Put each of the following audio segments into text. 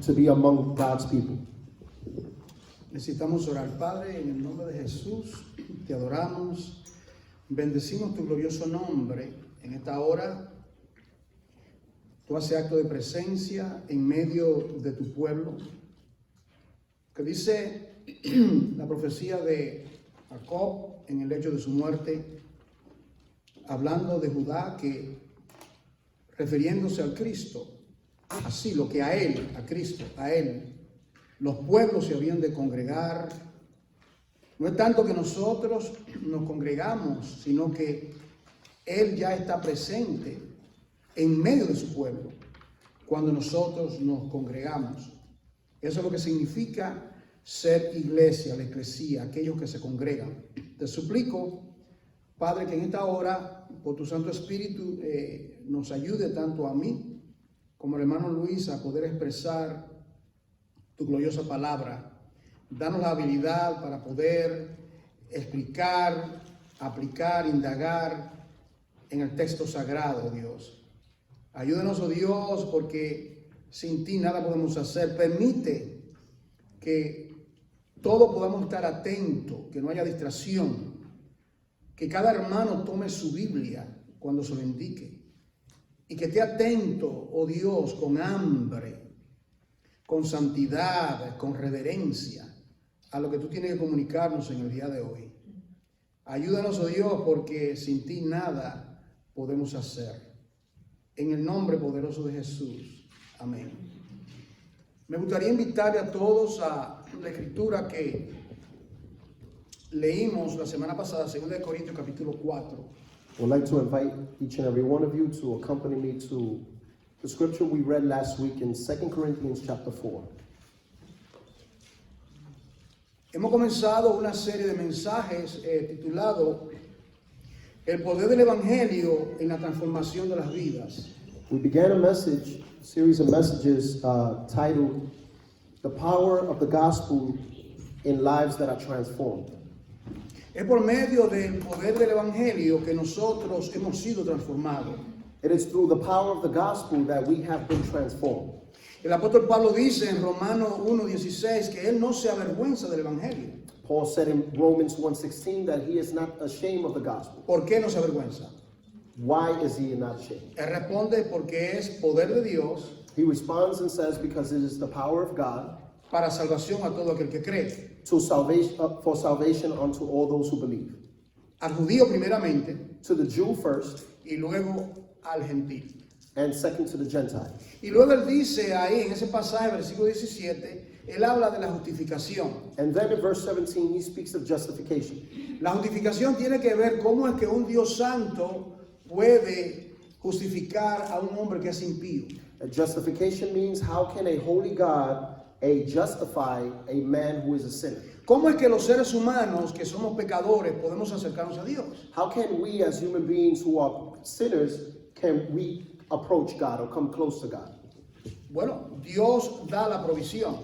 to be among God's people. Necesitamos orar. Padre, en el nombre de Jesús, te adoramos, bendecimos tu glorioso nombre en esta hora. Tú haces acto de presencia en medio de tu pueblo. Que dice la profecía de Jacob en el hecho de su muerte, hablando de Judá, que refiriéndose al Cristo, así lo que a él, a Cristo, a él, los pueblos se habían de congregar. No es tanto que nosotros nos congregamos, sino que él ya está presente en medio de su pueblo cuando nosotros nos congregamos. Eso es lo que significa ser iglesia, la eclesía, aquellos que se congregan. Te suplico, Padre, que en esta hora, por tu Santo Espíritu, nos ayude tanto a mí como al hermano Luis a poder expresar tu gloriosa palabra. Danos la habilidad para poder explicar, aplicar, indagar en el texto sagrado, Dios. Ayúdanos, oh Dios, porque sin ti nada podemos hacer. Permite que todos podamos estar atentos, que no haya distracción, que cada hermano tome su Biblia cuando se lo indique y que esté atento, oh Dios, con hambre, con santidad, con reverencia a lo que tú tienes que comunicarnos en el día de hoy. Ayúdanos, oh Dios, porque sin ti nada podemos hacer. En el nombre poderoso de Jesús. Amén. Me gustaría invitarle a todos a la escritura que leímos la semana pasada, 2 Corintios capítulo 4. I would like to invite each and every one of you to accompany me to the scripture we read last week in 2 Corinthians chapter 4. Hemos comenzado una serie de mensajes titulado El poder del Evangelio en la transformación de las vidas. We began a series of messages titled The Power of the Gospel in Lives That Are Transformed. Es por medio del poder del Evangelio que nosotros hemos sido transformados. It is through the power of the gospel that we have been transformed. El apóstol Pablo dice en Romanos 1:16 que él no se avergüenza del Evangelio. Paul said in Romans 1:16 that he is not ashamed of the gospel. ¿Por qué no se avergüenza? Why is he not ashamed? Él responde porque es poder de Dios. He responds and says because it is the power of God para salvación a todo aquel que cree. to salvation, for salvation unto all those who believe. Al judío primeramente To the Jew first, y luego al gentil. and second to the Gentile. Y luego él dice ahí en ese pasaje, versículo 17, él habla de la justificación. And then in verse 17 he speaks of justification. La justificación tiene que ver cómo es que un Dios santo puede justificar a un hombre que es impío. Justification means how can a holy God justify a man who is a sinner? ¿Cómo es que los seres humanos que somos pecadores podemos acercarnos a Dios? How can we as human beings who are sinners, can we approach God or come close to God? Bueno, Dios da la provisión.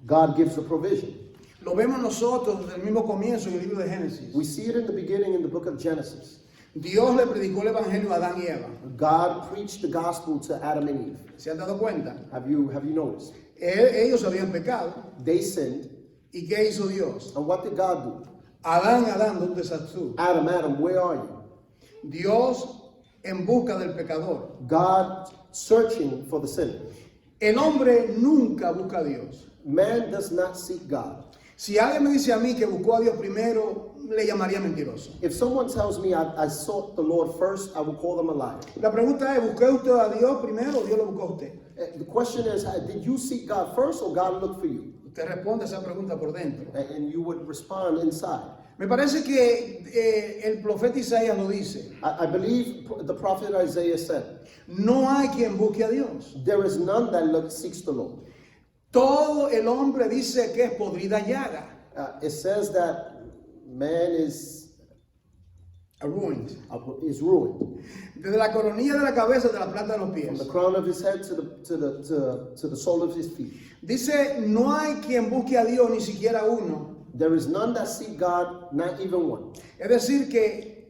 God gives the provision. Lo vemos nosotros desde el mismo comienzo en el libro de Génesis. We see it in the beginning in the book of Genesis. Dios le predicó el evangelio a Adán y Eva. God preached the gospel to Adam and Eve. ¿Se han dado cuenta? Have you noticed? Ellos habían pecado. They sinned. ¿Y qué hizo Dios? And what did God do? Adán, ¿dónde estás tú? Adam, where are you? Dios en busca del pecador. God searching for the sinner. El hombre nunca busca a Dios. Man does not seek God. Si alguien me dice a mí que buscó a Dios primero, le llamaría mentiroso. If someone tells me I sought the Lord first, I will call them a liar. La pregunta es, ¿buscó usted a Dios primero o Dios lo buscó a usted? The question is, did you seek God first or God looked for you? Usted responde esa pregunta por dentro. And you would respond inside. Me parece que el profeta Isaías lo dice. I believe the prophet Isaiah said, No hay quien busque a Dios. there is none that seeks the Lord. Todo el hombre dice que es podrida llaga. It says that man is Ruined. ruined. Desde la coronilla de la cabeza hasta la planta de los From pies. the crown of his head to the sole of his feet. Dice, no hay quien busque a Dios, ni siquiera uno. There is none that seek God, not even one. Es decir que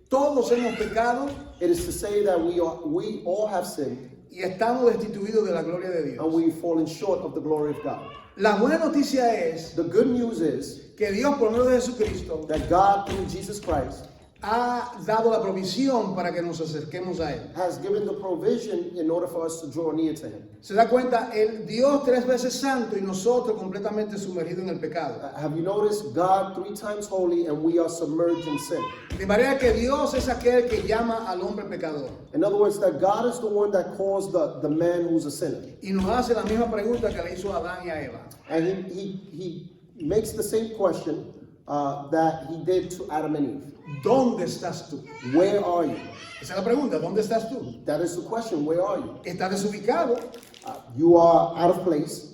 todos hemos pecado It is to say that we all have sinned, y estamos destituidos de la gloria de and Dios. we've fallen short of the glory of God. La buena noticia es The good news is que Dios, por medio de Jesucristo, that God, through Jesus Christ, ha dado la provisión para que nos acerquemos a Él. has given the provision in order for us to draw near to Him. Se da cuenta, el Dios 3 veces santo y nosotros completamente sumergidos en el pecado. Have you noticed God 3 times holy and we are submerged in sin? De manera que Dios es aquel que llama al hombre pecador. In other words, that God is the one that calls the man who's a sinner. Y nos hace la misma pregunta que le hizo a Adán y a Eva. And he makes the same question that he did to Adam and Eve. ¿Dónde estás tú? Where are you? Esa es la pregunta, ¿dónde estás tú? That is the question. Where are you? ¿Estás desubicado? You are out of place.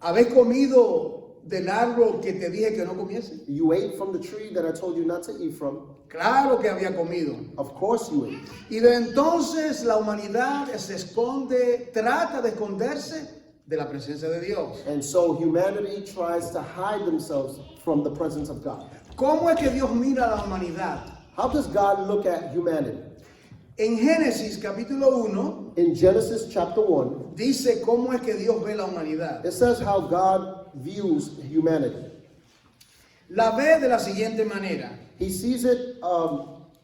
¿Habéis comido del árbol que te dije que no comiese? You ate from the tree that I told you not to eat from. Claro que había comido. Of course you ate. Y de entonces la humanidad se esconde, trata de esconderse de la presencia de Dios. And so humanity tries to hide themselves from the presence of God. ¿Cómo es que Dios mira a la humanidad? How does God look at humanity? En Génesis capítulo 1 In Genesis chapter 1, dice cómo es que Dios ve la humanidad. it says how God views humanity. La ve de la siguiente manera. He sees it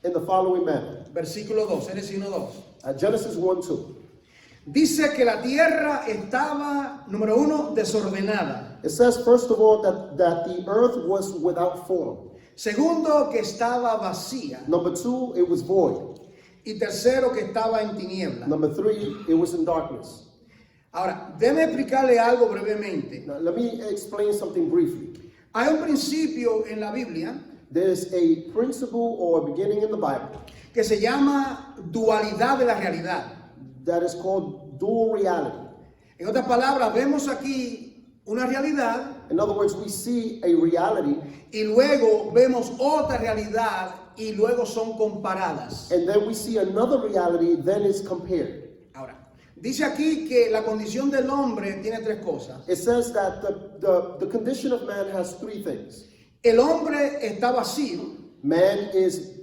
in the following manner. Versículo 2, Génesis 1:2. Genesis 1:2. Dice que la tierra estaba, número 1, desordenada. It says, first of all, that the earth was without form. Segundo, que estaba vacía. Number 2, it was void. Y tercero, que estaba en tiniebla. Number 3, it was in darkness. Ahora, déjeme explicarle algo brevemente. Now, let me explain something briefly. Hay un principio en la Biblia There's a principle or a beginning in the Bible que se llama dualidad de la realidad. that is called dual reality. En otras palabras, vemos aquí una realidad In other words, we see a reality y luego vemos otra realidad y luego son comparadas. and then we see another reality, then it's compared. Ahora, dice aquí que la condición del hombre tiene 3 cosas. It says that the condition of man has 3 things. El hombre está vacío, Man is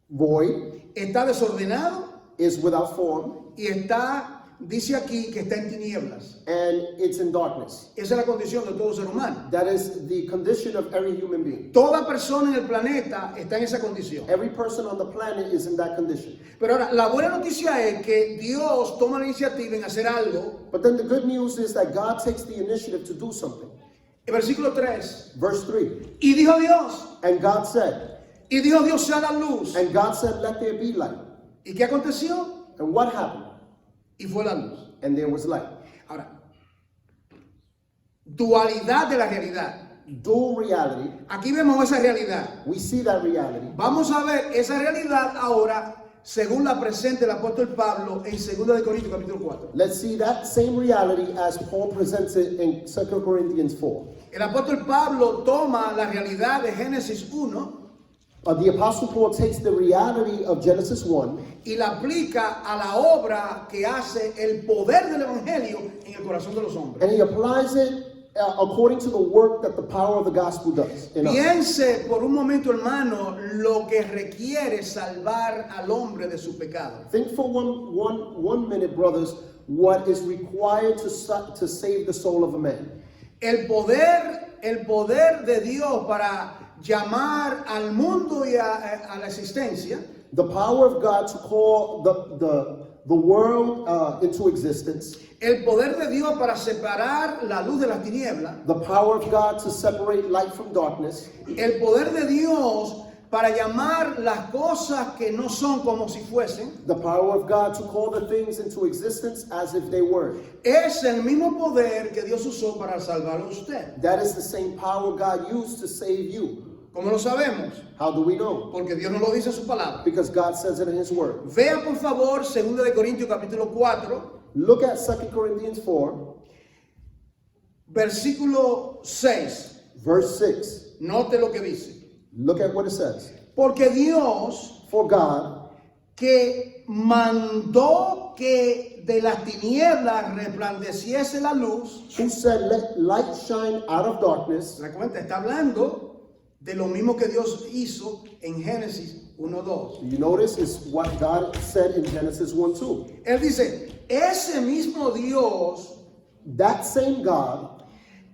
void, está desordenado is without form, y está, dice aquí, que está en tinieblas. and it's in darkness. Esa es la condición de todo ser humano. That is the condition of every human being. Toda persona en el planeta está en esa condición. Every person on the planet is in that condition. Pero ahora, la buena noticia es que Dios toma la iniciativa en hacer algo. But then the good news is that God takes the initiative to do something. El versículo 3. Verse 3. Y dijo Dios, And God said, y dijo Dios, sea la luz. and God said, let there be light. ¿Y qué aconteció? And what happened? Y fue la luz. And there was light. Ahora, dualidad de la realidad. Dual reality. Aquí vemos esa realidad. We see that reality. Vamos a ver esa realidad ahora según la presenta el apóstol Pablo en 2 de Corintios capítulo 4. Let's see that same reality as Paul presents it in 2 Corinthians 4. El apóstol Pablo toma la realidad de Génesis 1 The Apostle Paul takes the reality of Genesis 1 y la aplica a la obra que hace el poder del evangelio en el corazón de los hombres. and he applies it according to the work that the power of the gospel does in us. Piense por un momento, hermano, lo que requiere salvar al hombre de su pecado. Think for one minute, brothers, what is required to save the soul of a man. El poder de Dios para llamar al mundo y a la existencia. The power of God to call the world into existence. El poder de Dios para separar la luz de las tinieblas. The power of God to separate light from darkness. El poder de Dios para llamar las cosas que no son como si fuesen. The power of God to call the things into existence as if they were. Es el mismo poder que Dios usó para salvarlo a usted. That is the same power God used to save you. ¿Cómo lo sabemos? How do we know? Porque Dios nos lo dice en su palabra. Because God says it in His Word. Vea por favor 2 de Corintios capítulo 4, Look at 2 Corinthians 4, versículo 6. verse 6. Note lo que dice. Look at what it says. Porque Dios For God, que mandó que de las tinieblas resplandeciese la luz. who said, let light shine out of darkness. ¿Se da cuenta? Está hablando de lo mismo que Dios hizo en Génesis 1:2. You notice is what God said in Genesis 1:2. Él dice, ese mismo Dios That same God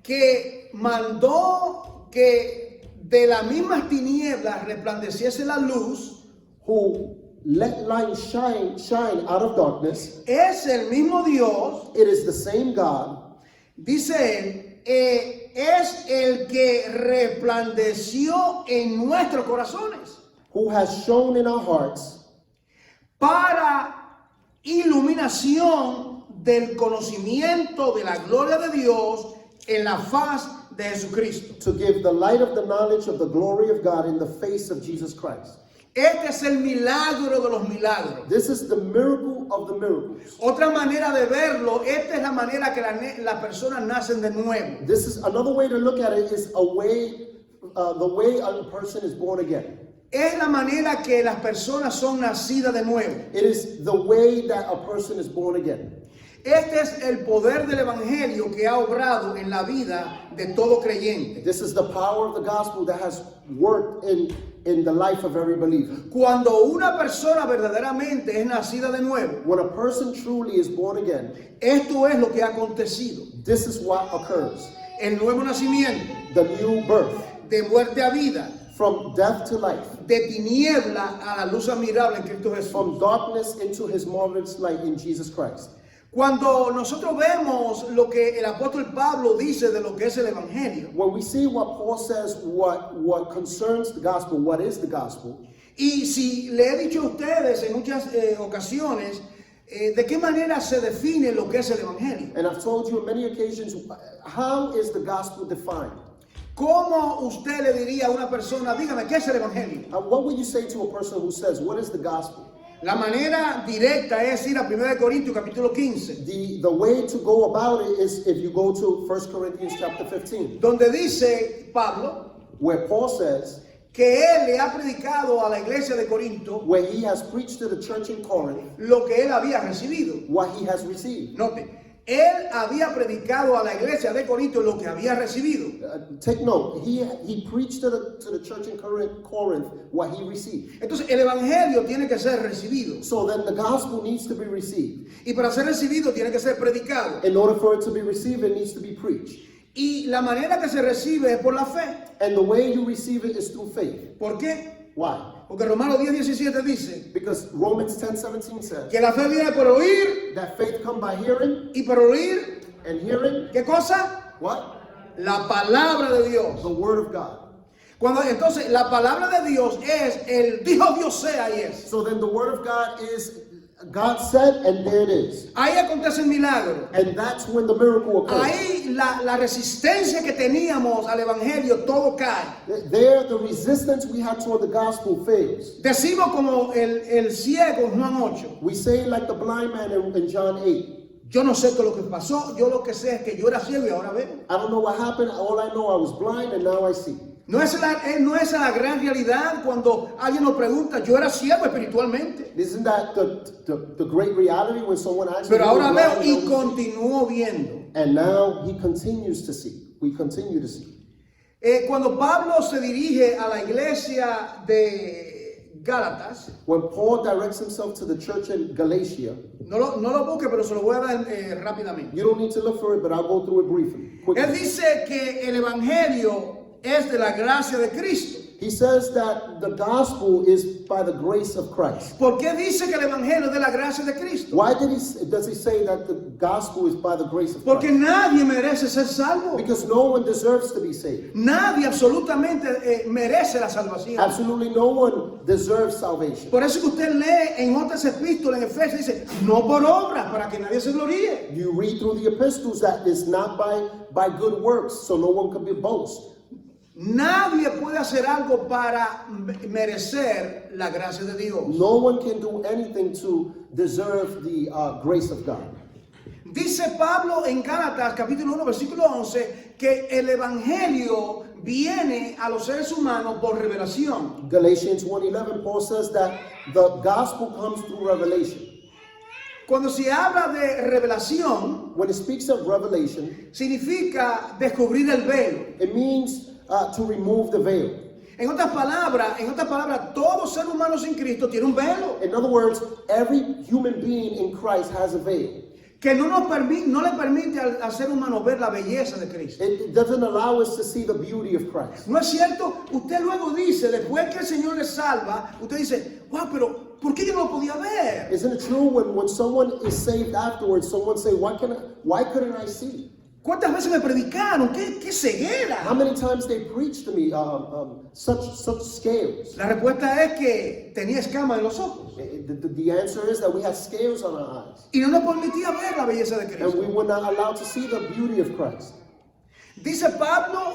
que mandó que de las mismas tinieblas resplandeciese la luz, who let light shine out of darkness, es el mismo Dios, it is the same God, dice él, es el que resplandeció en nuestros corazones who has shone in our hearts para iluminación del conocimiento de la gloria de Dios en la faz de Jesucristo. to give the light of the knowledge of the glory of God in the face of Jesus Christ. Este es el milagro de los milagros. This is the miracle of the miracles. Otra manera de verlo, esta es la manera que las personas nacen de nuevo. This is another way to look at it is the way a person is born again. Es la manera que las personas son nacidas de nuevo. It is the way that a person is born again. Este es el poder del evangelio que ha obrado en la vida de todo creyente. This is the power of the gospel that has worked in the life of every believer. Cuando una persona verdaderamente es nacida de nuevo, When a person truly is born again, esto es lo que ha acontecido. this is what occurs. El nuevo nacimiento, The new birth, de muerte a vida, from death to life, de tiniebla a la luz admirable en Cristo Jesús. from darkness into his marvelous light in Jesus Christ. Cuando nosotros vemos lo que el apóstol Pablo dice de lo que es el evangelio, When we see what Paul says, what concerns the gospel, what is the gospel, y si le he dicho a ustedes en muchas ocasiones de qué manera se define lo que es el evangelio, and I've told you on many occasions, how is the gospel defined? ¿cómo usted le diría a una persona, dígame, ¿qué es el evangelio? What would you say to a person who says, what is the gospel? La manera directa es ir a 1 Corintios capítulo 15, The way to go about it is if you go to 1 Corinthians chapter 15, donde dice Pablo where Paul says, que él le ha predicado a la iglesia de Corinto where he has preached to the church in Corinth lo que él había recibido. what he has received. Note, él había predicado a la iglesia de Corinto lo que había recibido. Take note, he preached to the church in Corinth what he received. Entonces el evangelio tiene que ser recibido. So then the gospel needs to be received. Y para ser recibido tiene que ser predicado. In order for it to be received, it needs to be preached. Y la manera que se recibe es por la fe. And the way you receive it is through faith. ¿Por qué? Why? Porque Romanos 10:17 dice Because Romans 10:17 says que la fe viene por oír that faith comes by hearing, y por oír, and hearing, ¿qué cosa? what? La palabra de Dios. The word of God. Cuando entonces la palabra de Dios es el dijo Dios sea y es. So then the word of God is God said, and there it is. Ahí acontece el milagro. And that's when the miracle occurs. Ahí la resistencia que teníamos al evangelio todo cae. There, the resistance we had toward the gospel fails. Decimos como el ciego en Juan 8. We say like the blind man in John 8. Yo no sé qué es lo que pasó, yo lo que sé es que yo era ciego y ahora veo. I don't know what happened. All I know, I was blind and now I see. No es la gran realidad cuando alguien nos pregunta, yo era ciego espiritualmente, Isn't that the great reality when someone asks pero me, ahora "You're veo blind, y now you see?" continúo viendo. And now he continues to see. We continue to see. Cuando Pablo se dirige a la iglesia de Gálatas, When Paul directs himself to the church in Galatia, no lo busque, pero se lo voy a dar rápidamente. you don't need to look for it, but I'll go through it briefly. Él Quickly. dice que el evangelio es de la gracia de Cristo. He says that the gospel is by the grace of Christ. ¿Por qué dice que el evangelio es de la gracia de Cristo? Why does he say that the gospel is by the grace of Porque Christ? nadie merece ser salvo. Because no one deserves to be saved. Nadie absolutamente merece la salvación. Absolutely no one deserves salvation. Por eso que usted lee en otras epístolas, en Efesios, dice, no por obras, para que nadie se gloríe. You read through the epistles that it's not by good works, so no one can be boast. Nadie puede hacer algo para merecer la gracia de Dios. No one can do anything to deserve the grace of God. Dice Pablo en Gálatas capítulo 1 versículo 11 que el evangelio viene a los seres humanos por revelación. Galatians 1:11, Paul says that the gospel comes through revelation. Cuando se habla de revelación, When it speaks of revelation, significa descubrir el velo. it means to remove the veil. En otras palabras, todo ser humano sin Cristo tiene un velo In other words, every human being in Christ has a veil. que no le permite al ser humano ver la belleza de Cristo. It doesn't allow us to see the beauty of Christ. ¿No es cierto? Usted luego dice, después que el Señor le salva, usted dice, wow, pero ¿por qué yo no lo podía ver? Isn't it true when someone is saved afterwards, someone say, why couldn't I see? ¿Cuántas veces me predicaron? ¿Qué ceguera? How many times they preached to me such scales? La respuesta es que tenía escamas en los ojos The answer is that we have scales on our eyes, y no nos permitía ver la belleza de and Cristo. we were not allowed to see the beauty of Christ. Dice Pablo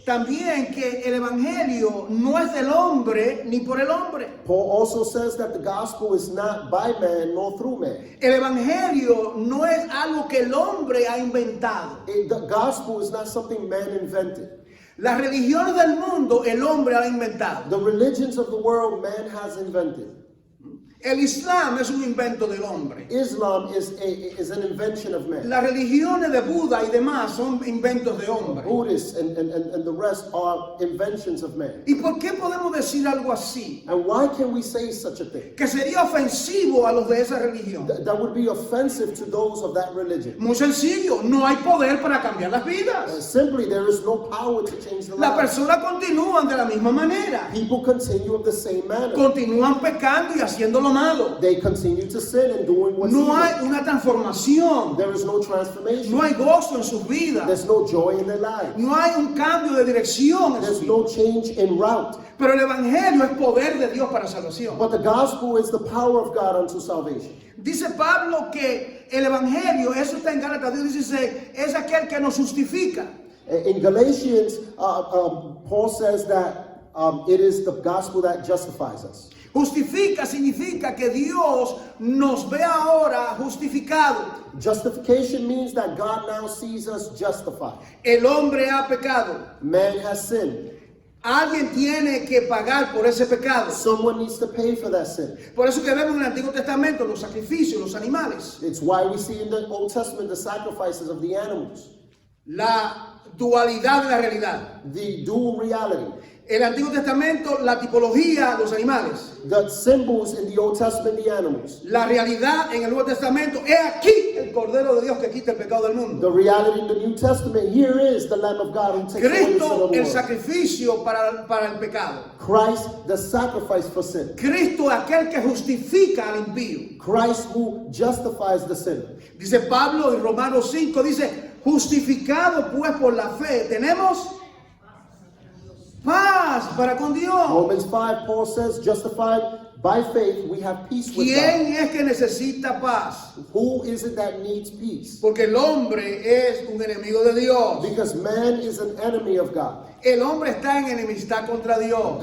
también que el evangelio no es del hombre ni por el hombre. Paul also says that the gospel is not by man nor through man. El evangelio no es algo que el hombre ha inventado. The gospel is not something man invented. Las religiones del mundo el hombre ha inventado. The religions of the world man has invented. El Islam es un invento del hombre. Islam is an invention of man. Las religiones de Buda y demás son inventos de hombre. Buddhists and the rest are inventions of man. ¿Y por qué podemos decir algo así? And why can we say such a thing? Que sería ofensivo a los de esa religión. That would be offensive to those of that religion. Muy sencillo, no hay poder para cambiar las vidas. Simply, there is no power to change the Las lives. personas continúan de la misma manera. People continue of the same manner. Continúan pecando y haciendo lo malo. They continue to sin and doing what's No evil. hay una transformación. There is no transformation. No hay gozo en sus vidas. There's no joy in their lives. No hay un cambio de dirección en sus There's vidas. no change in route. Pero el evangelio es poder de Dios para salvación. But the gospel is the power of God unto salvation. Dice Pablo que el evangelio, eso está en Gálatas 2:16, es aquel que nos justifica. In Galatians, Paul says that it is the gospel that justifies us. Justifica significa que Dios nos ve ahora justificado. Justification means that God now sees us justified. El hombre ha pecado. Man has sinned. Alguien tiene que pagar por ese pecado. Someone needs to pay for that sin. Por eso que vemos en el Antiguo Testamento los sacrificios, los animales. It's why we see in the Old Testament the sacrifices of the animals. La dualidad de la realidad. The dual reality. El Antiguo Testamento, la tipología, los animales. The symbols in the Old Testament, the animals. La realidad en el Nuevo Testamento, he aquí el Cordero de Dios que quita el pecado del mundo. The reality in the New Testament, here is the Lamb of God who takes away the sin of Cristo, the el world. sacrificio para el pecado. Christ, the sacrifice for sin. Cristo, aquel que justifica al impío. Christ who justifies the sinner. Dice Pablo en Romanos 5, dice, justificado pues por la fe, tenemos paz para con Dios. Romans 5, Paul says, justified by faith, we have peace with God. ¿Quién es que necesita paz? Who is it that needs peace? Porque el hombre es un enemigo de Dios. Because man is an enemy of God. El hombre está en enemistad contra Dios.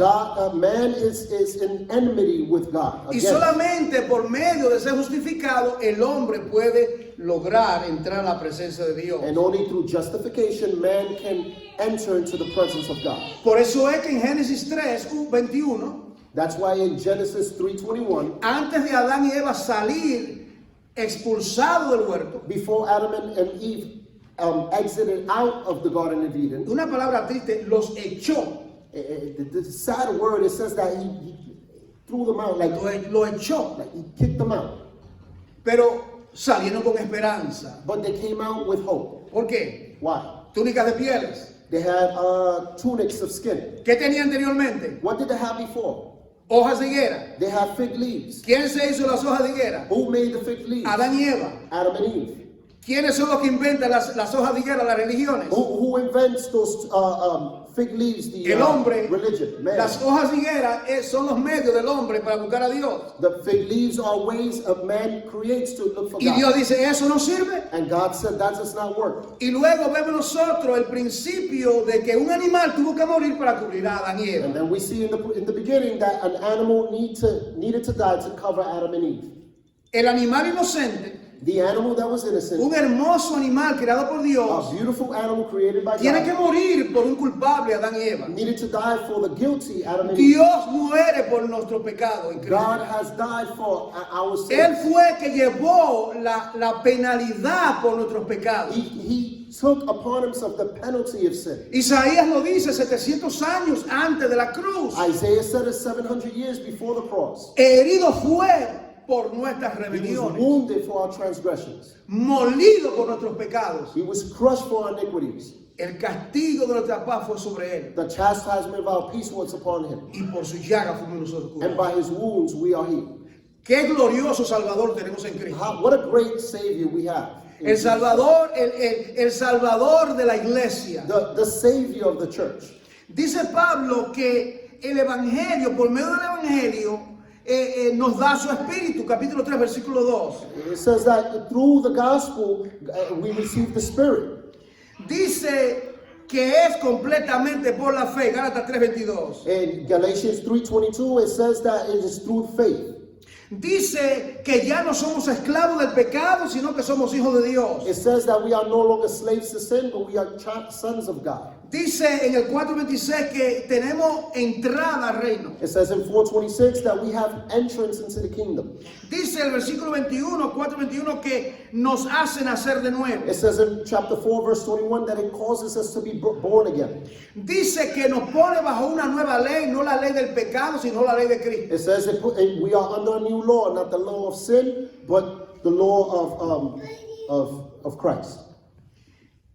Man is in enmity with God. Y Again. solamente por medio de ser justificado, el hombre puede lograr entrar a la presencia de Dios. And only through justification, man can enter into the presence of God. Por eso es que en Génesis 3:21, That's why in Genesis 3:21, antes de Adán y Eva salir expulsados del huerto, before Adam and Eve exited out of the Garden of Eden, una palabra triste, los echó. the sad word, it says that he threw them out, like Lo echó. he kicked them out. Pero salieron con esperanza. But they came out with hope. ¿Por qué? Why? Túnicas de pieles. They had tunics of skin. ¿Qué tenía anteriormente? What did they have before? Hojas de higuera. They had fig leaves. ¿Quién se hizo las hojas de higuera? Who made the fig leaves? Adán y Eva. Adam and Eve. ¿Quiénes son los que inventan las hojas de higuera, las religiones? Who invents those fig leaves? The El hombre. religion. Man. Las hojas de higuera son los medios del hombre para buscar a Dios. The fig leaves are ways a man creates to look for Y Dios God. dice, eso no sirve. And God said that does not work. Y luego vemos nosotros el principio de que un animal tuvo que morir para cubrir a Adán y And Eva. then we see in the beginning that an animal needed to die to cover Adam and Eve. El animal inocente, The animal that was innocent, un hermoso animal creado por a Dios, beautiful animal created by tiene que God, morir por un culpable, Adán y Eva. needed to die for the guilty Adam and Eve. Dios muere por nuestro pecado en Cristo. God has died for our Él sins. fue que llevó la penalidad por nuestros pecados. He took upon himself the penalty of sin. Isaías lo dice 700 años antes de la cruz. Isaiah said it 700 years before the cross. Herido fue por nuestras He was rebeliones, wounded for our transgressions. molido por nuestros pecados. He was crushed for our iniquities. El castigo de nuestra paz fue sobre él, The chastisement of our peace was upon him. y por su llaga fuimos nosotros And curados. by his wounds we are healed. Qué glorioso Salvador tenemos en Cristo. What a great Savior we have. El Salvador, el Salvador de la iglesia. The Savior of the church. Dice Pablo que el Evangelio, por medio del Evangelio, nos da su espíritu, capítulo 3, versículo 2. It says that through the gospel we receive the Spirit. Dice que es completamente por la fe, Gálatas 3:22. In Galatians 3:22 it says that it is through faith. Dice que ya no somos esclavos del pecado, sino que somos hijos de Dios. It says that we are no longer slaves to sin, but we are sons of God. Dice en el 4:26 que tenemos entrada al reino. It says in 4:26 that we have entrance into the kingdom. Dice el versículo 21, 4:21 que nos hace nacer de nuevo. It says in chapter 4 verse 21 that it causes us to be born again. Dice que nos pone bajo una nueva ley, no la ley del pecado, sino la ley de Cristo. It says we are under a new law, not the law of sin, but the law of Christ.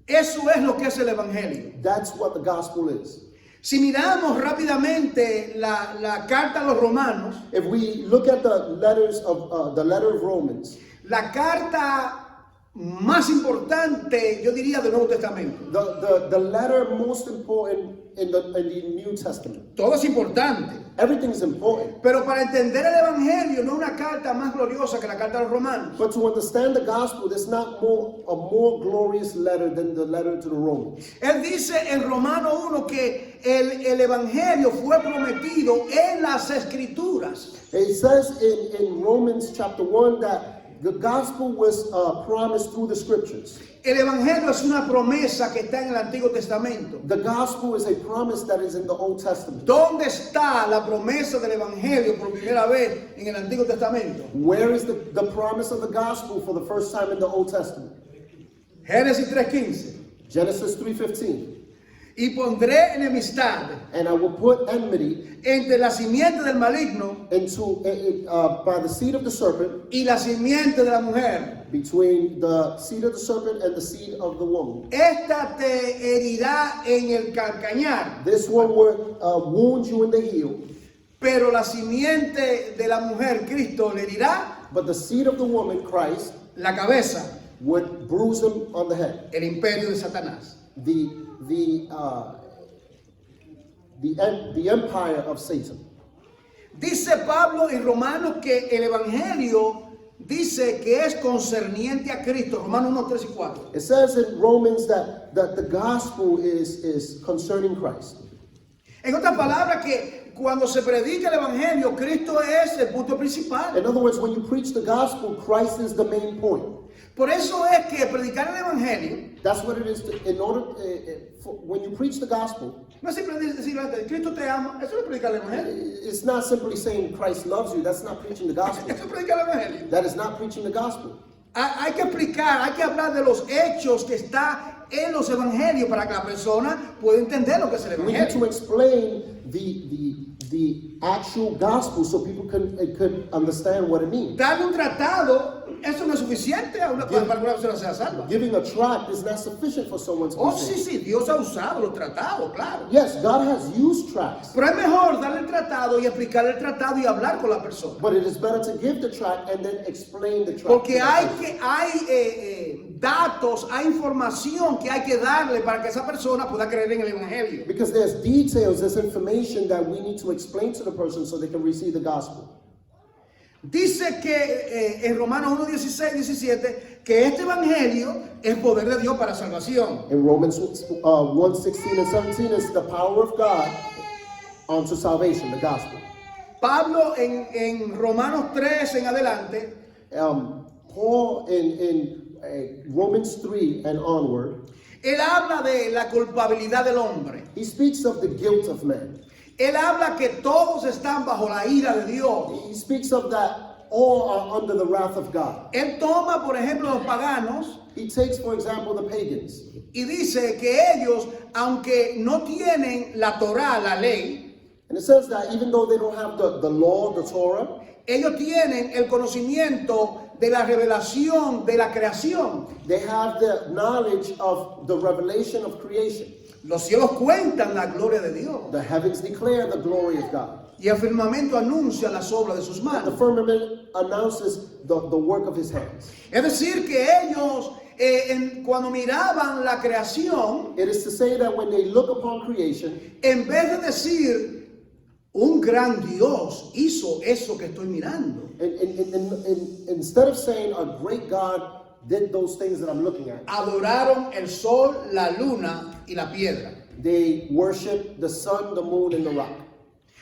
Eso es lo que es el Evangelio. That's what the gospel is. Si miramos rápidamente la carta a los romanos, If we look at the letter of Romans, la carta más importante, yo diría, del Nuevo Testamento. the letter most important in the New Testament. Todo es importante. Everything is important. Pero para entender el Evangelio no es una carta más gloriosa que la carta a los romanos. But to understand the gospel, there's not a more glorious letter than the letter to the Romans. Él dice en Romano 1 que el Evangelio fue prometido en las Escrituras. It says in Romans chapter 1 that the gospel was promised through the scriptures. El Evangelio es una promesa que está en el Antiguo Testamento. The gospel is a promise that is in the Old Testament. ¿Dónde está la promesa del Evangelio por primera vez en el Antiguo Testamento? Where is the promise of the gospel for the first time in the Old Testament? Génesis 3:15. Genesis 3:15. Y pondré enemistad And I will put enmity entre la simiente del maligno into by the seed of the serpent, y la simiente de la mujer. between the seed of the serpent and the seed of the woman. Esta te herirá en el calcañar, This one will wound you in the heel, pero la simiente de la mujer, Cristo, le herirá but the seed of the woman, Christ, la cabeza, would bruise him on the head. el imperio de Satanás. The empire of Satan. Dice Pablo en Romanos que el Evangelio dice que es concerniente a Cristo. Romanos 1, 3 y 4. It says in Romans that the gospel is concerning Christ. En otras palabras, que cuando se predica el Evangelio, Cristo es el punto principal. In other words, when you preach the gospel, Christ is the main point. Por eso es que predicar el Evangelio That's what it is. When you preach the gospel, no es simplemente decir, Cristo te ama. Eso no es predicar el Evangelio. it's not simply saying Christ loves you. That's not preaching the gospel. Eso es predicar el Evangelio. That is not preaching the gospel. Hay que explicar, hay que hablar de los hechos que está en los evangelios para que la persona pueda entender lo que es el We need to evangelio. explain the actual gospel so people could understand what it means. Darle un tratado, eso no es suficiente para que una persona sea salva. Giving a tract is not sufficient for someone to be Oh, sí, saved. sí, Dios ha usado los tratados, claro. Yes, God has used tracts, Pero es mejor darle el tratado y explicar el tratado y hablar con la persona. but it is better to give the tract and then explain the tract. Porque hay datos, hay información que hay que darle para que esa persona pueda creer en el evangelio. Because there's details, there's information that we need to explain to the person so they can receive the gospel. Dice que en Romanos 1, 16, 17, que este evangelio es poder de Dios para salvación. In Romans 1, 16 and 17 is the power of God unto salvation, the gospel. Pablo en Romanos 3 en adelante, Paul in Romans 3 and onward, él habla de la culpabilidad del hombre. he speaks of the guilt of man. Él habla que todos están bajo la ira de Dios. He speaks of that all are under the wrath of God. Él toma, por ejemplo, los paganos He takes, for example, the pagans. Y dice que ellos, aunque no tienen la Torá, la ley, And it says that even though they don't have the law, the Torah, ellos tienen el conocimiento de la revelación de la creación. they have the knowledge of the revelation of creation. Los cielos cuentan la gloria de Dios The heavens declare the glory of God. y el firmamento anuncia las obras de sus The manos. firmament announces the work of his hands. Es decir, que ellos cuando miraban la creación, It is to say that when they look upon creation, en vez de decir, un gran Dios hizo eso que estoy mirando, instead of saying a great God did those things that I'm looking at, adoraron el sol, la luna y la piedra. they worship the sun, the moon, and the rock.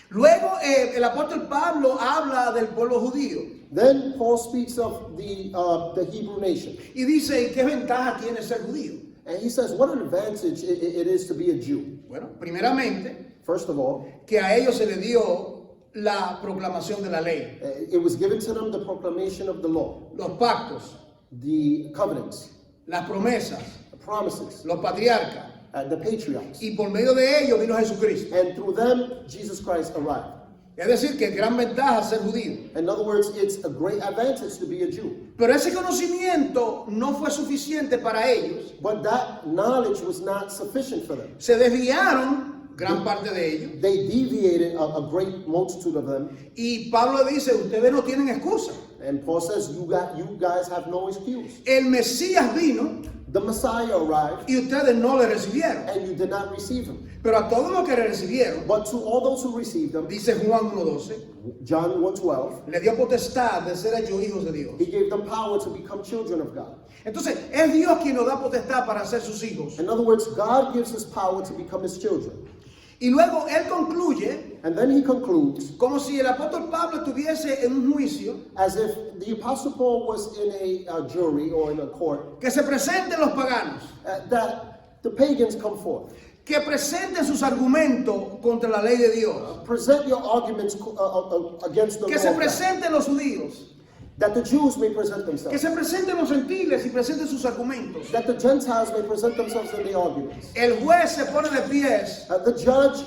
Luego el apóstol Pablo habla del pueblo judío Then Paul speaks of the Hebrew nation. y dice, ¿qué ventaja tiene ser judío? And he says, what an advantage it is to be a Jew. Bueno, primeramente, First of all, que a ellos se le dio la proclamación de la ley, it was given to them the proclamation of the law, los pactos, the covenants, las promesas, the promises, los patriarcas, the patriarchs. y por medio de ellos vino Jesucristo. And through them, Jesus Christ arrived. Es decir, que es gran ventaja ser judío. In other words, it's a great advantage to be a Jew. Pero ese conocimiento no fue suficiente para ellos. But that knowledge was not sufficient for them. Se desviaron, gran parte de ellos. They deviated, a great multitude of them. Y Pablo dice, ustedes no tienen excusa. And Paul says, you guys have no excuse. El Mesías vino The Messiah arrived, y ustedes no le recibieron. and you did not receive him. Pero a todos los que le recibieron, But to all those who received him, dice Juan 1:12, John 1:12, le dio potestad de ser hechos hijos de Dios. he gave them power to become children of God. Entonces, es Dios quien nos da potestad para ser sus hijos. In other words, God gives us power to become his children. Y luego él concluye And then he concludes, como si el apóstol Pablo estuviese en un juicio, as if the Apostle Paul was in a jury or in a court, que se presenten los paganos, that the pagans come forth. que presenten sus argumentos contra la ley de Dios, Present your arguments against the que law se of God, presenten los judíos, that the Jews may present que themselves, se presenten los gentiles y presenten sus argumentos. that the Gentiles may present themselves in the arguments. El juez se pone de pies The judge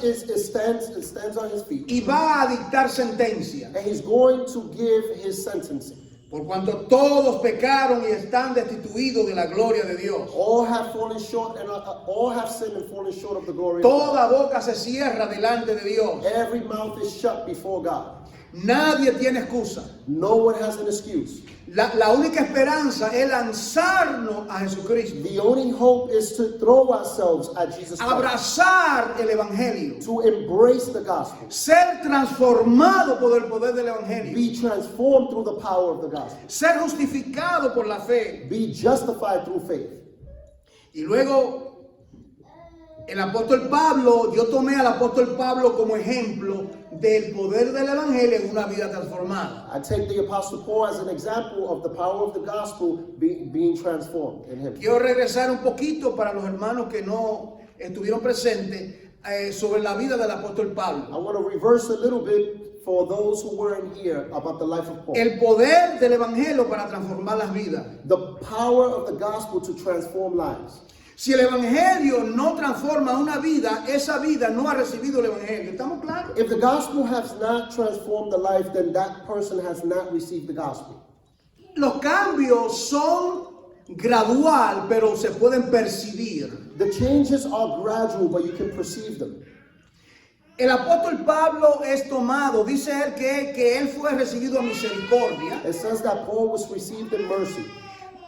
stands on his feet, y va a dictar sentencia. and he's going to give his sentencing. Por cuanto todos pecaron y están destituidos de la gloria de Dios. All have fallen short, and all have sinned and fallen short of the glory of God. Toda boca se cierra delante de Dios. Every mouth is shut before God. Nadie tiene excusa. No one has an excuse. La única esperanza es lanzarnos a Jesucristo. The only hope is to throw ourselves at Jesus Christ, Abrazar el Evangelio. to embrace the gospel, Ser transformado por el poder del Evangelio. be transformed through the power of the gospel, Ser justificado por la fe. be justified through faith. Y luego el apóstol Pablo, yo tomé al apóstol Pablo como ejemplo del poder del Evangelio en una vida transformada. I take the Apostle Paul as an example of the power of the gospel being transformed in him. Quiero regresar un poquito para los hermanos que no estuvieron presentes sobre la vida del apóstol I Pablo. want to reverse a little bit for those who weren't here about the life of Paul. El poder del Evangelio para transformar las vidas. The power of the gospel to transform lives. Si el Evangelio no transforma una vida, esa vida no ha recibido el Evangelio. ¿Estamos claros? If the gospel has not transformed the life, then that person has not received the gospel. Los cambios son gradual, pero se pueden percibir. The changes are gradual, but you can perceive them. El apóstol Pablo es tomado, dice él que él fue recibido a misericordia It says that Paul was received in mercy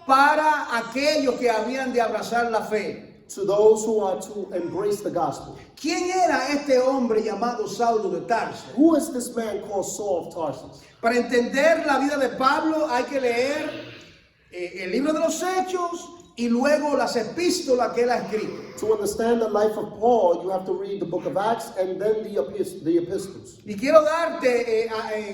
para aquellos que habían de abrazar la fe. to those who are to embrace the gospel. ¿Quién era este hombre llamado Saulo de Tarso? Who is this man called Saul of Tarsus? Para entender la vida de Pablo hay que leer el libro de los Hechos y luego las epístolas que él ha escrito. To understand the life of Paul, you have to read the book of Acts and then the epistles. Y quiero darte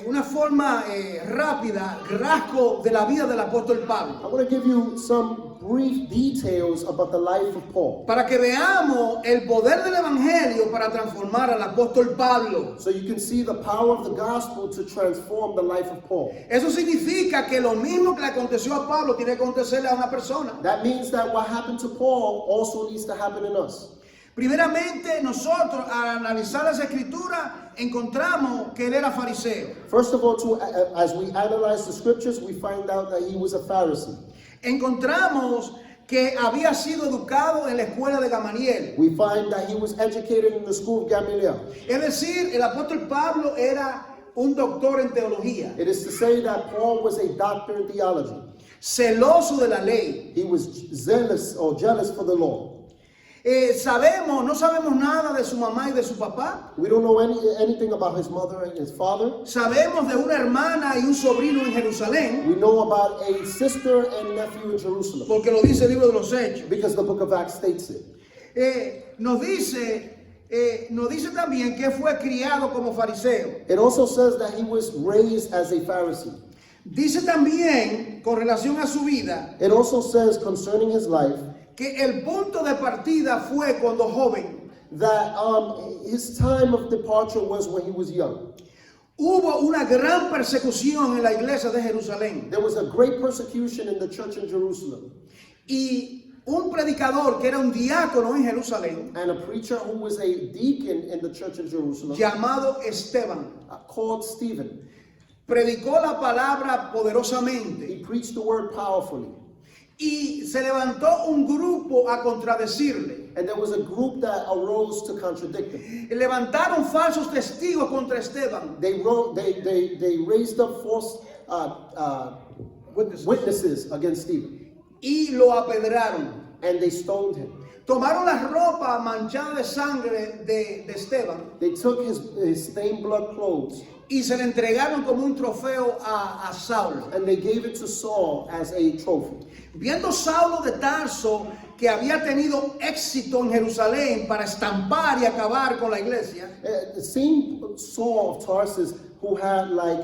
una forma rápida, rasgo de la vida del apóstol I Pablo. want to give you some brief details about the life of Paul. para que veamos el poder del Evangelio para transformar al apóstol Pablo. So you can see the power of the gospel to transform the life of Paul. Eso significa que lo mismo que le aconteció a Pablo tiene que acontecerle a una persona. That means that what happened to Paul also needs to happen in us. Primeramente, nosotros al analizar las escrituras encontramos que él era fariseo. First of all, as we analyze the scriptures, we find out that he was a Pharisee. Encontramos que había sido educado en la escuela de Gamaliel. We find that he was educated in the school of Gamaliel. Es decir, el apóstol Pablo era un doctor en teología, It is to say that Paul was a doctor in theology. celoso de la ley. He was zealous or jealous for the law. No sabemos nada de su mamá y de su papá. We don't know anything about his mother and his father. Sabemos de una hermana y un sobrino en Jerusalén, We know about a sister and nephew in Jerusalem porque lo dice el libro de los Hechos. because the book of Acts states it. Nos dice también que fue criado como fariseo. It also says that he was raised as a Pharisee. Dice también, con relación a su vida, It also says concerning his life que el punto de partida fue cuando joven. that his time of departure was when he was young. Hubo una gran persecución en la iglesia de Jerusalén. There was a great persecution in the church in Jerusalem. Y un predicador que era un diácono en Jerusalén, And a preacher who was a deacon in the church in Jerusalem, llamado Esteban, called Stephen, predicó la palabra poderosamente. he preached the word powerfully. Y se levantó un grupo a contradecirle. And there was a group that arose to contradict him. Levantaron falsos testigos contra Esteban. They raised up false witnesses against Stephen. Y lo apedraron. And they stoned him. Tomaron la ropa manchada de sangre de Esteban They took his stained blood clothes y se le entregaron como un trofeo a Saulo. and they gave it to Saul as a trophy. Viendo Saulo de Tarso que había tenido éxito en Jerusalén para estampar y acabar con la iglesia, Seeing Saul of Tarsus, who had like